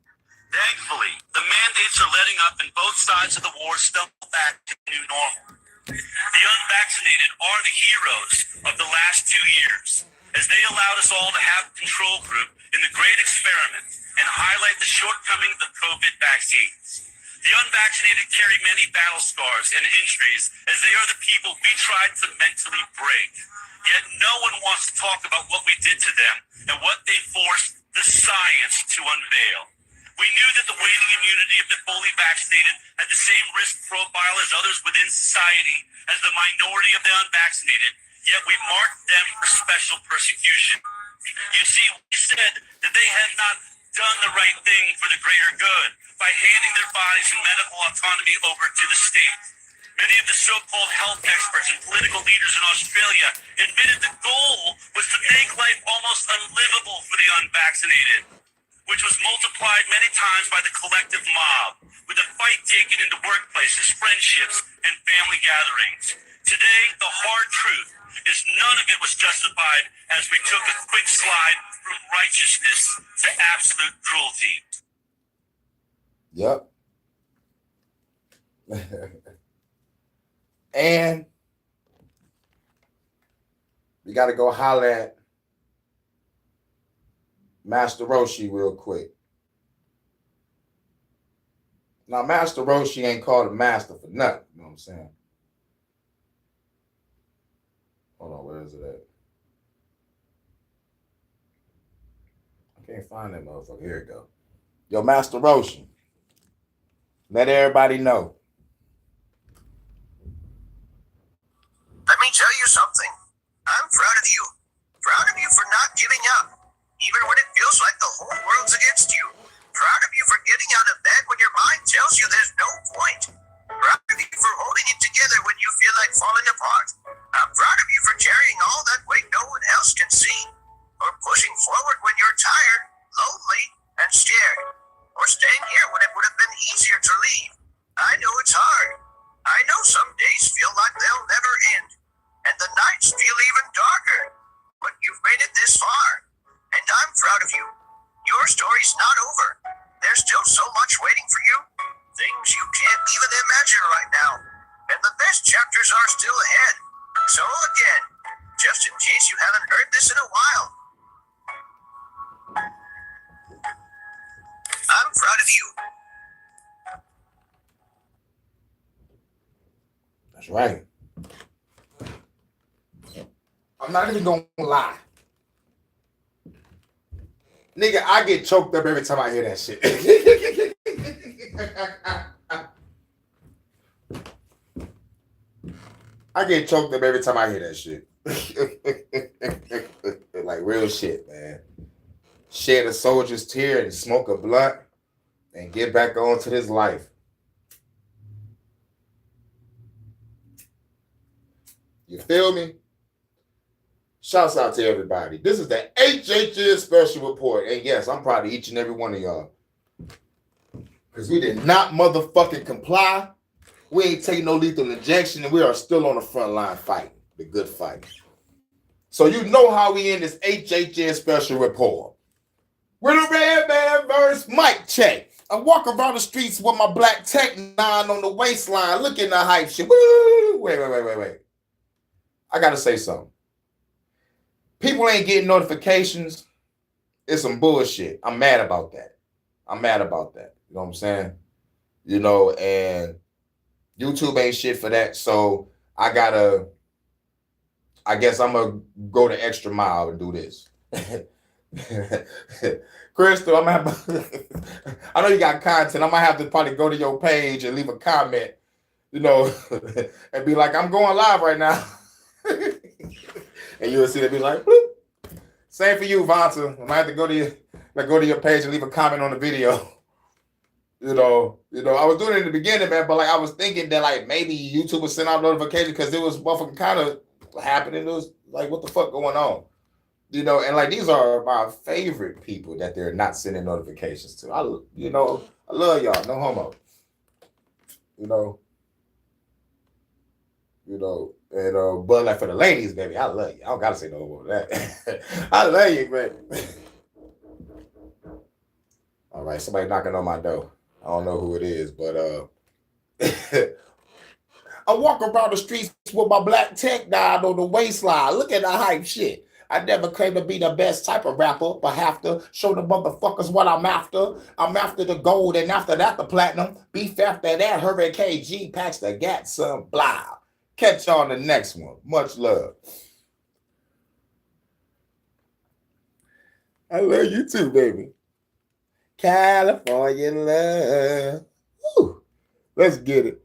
S4: Thankfully, the mandates are letting up and both sides of the war stumble back to new normal. The unvaccinated are the heroes of the last 2 years, as they allowed us all to have a control group in the great experiment and highlight the shortcomings of COVID vaccines. The unvaccinated carry many battle scars and injuries, as they are the people we tried to mentally break. Yet no one wants to talk about what we did to them and what they forced the science to unveil. We knew that the waning immunity of the fully vaccinated had the same risk profile as others within society as the minority of the unvaccinated, yet we marked them for special persecution. You see, we said that they had not done the right thing for the greater good by handing their bodies and medical autonomy over to the state. Many of the so-called health experts and political leaders in Australia admitted the goal was to make life almost unlivable for the unvaccinated, which was multiplied many times by the collective mob, with the fight taken into workplaces, friendships, and family gatherings. Today, the hard truth is none of it was justified as we took a quick slide from righteousness to absolute cruelty.
S1: Yep. And we got to go holler at Master Roshi real quick. Now, Master Roshi ain't called a master for nothing. You know what I'm saying? Hold on, where is it at? I can't find that motherfucker. Here it go. Yo, Master Roshi, let everybody know.
S10: Let me tell you something. I'm proud of you. Proud of you for not giving up, even when it feels like the whole world's against you. Proud of you for getting out of bed when your mind tells you there's no point. Proud of you for holding it together when you feel like falling apart. I'm proud of you for carrying all that weight no one else can see. Or pushing forward when you're tired, lonely, and scared. Or staying here when it would have been easier to leave. I know it's hard. I know some days feel like they'll never end. And the nights feel even darker. But you've made it this far. And I'm proud of you. Your story's not over. There's still so much waiting for you. Things you can't even imagine right now. And the best chapters are still ahead. So again, just in case you haven't heard this in a while, I'm proud of you.
S1: That's right. I'm not even gonna lie. Nigga, I get choked up every time I hear that shit. I get choked up every time I hear that shit. Like real shit, man. Shed a soldier's tear and smoke a blunt and get back on to this life. You feel me? Shouts out to everybody. This is the HHN Special Report. And yes, I'm proud of each and every one of y'all. Because we did not motherfucking comply. We ain't taking no lethal injection, and we are still on the front line fighting. The good fight. So you know how we end this HHN Special Report. With a red man verse mic check. I walk around the streets with my black Tech 9 on the waistline, looking at hype shit. Woo! Wait. I gotta say something. People ain't getting notifications. It's some bullshit. I'm mad about that. You know what I'm saying? You know, and YouTube ain't shit for that. So I guess I'm gonna go the extra mile and do this. Crystal, I'm gonna have, I know you got content. I might have to probably go to your page and leave a comment, you know, and be like, I'm going live right now. And you'll see it be like, bloop. Same for you, Vonta. I might have to go to your page and leave a comment on the video. You know, I was doing it in the beginning, man, but like I was thinking that like maybe YouTube would send out notifications because it was motherfucking kind of happening. It was like, what the fuck going on? You know, and like these are my favorite people that they're not sending notifications to. I love y'all, no homo. And but like for the ladies, baby, I love you. I don't gotta say no more than that. I love you, man. All right, somebody knocking on my door. I don't know who it is, but I walk around the streets with my black tech died on the waistline. Look at the hype shit. I never claimed to be the best type of rapper, but have to show the motherfuckers what I'm after. I'm after the gold, and after that, the platinum. Beef after that, Hurricane G packs the gat, some blah. Catch y'all on the next one. Much love. I love you too, baby. California love. Woo. Let's get it.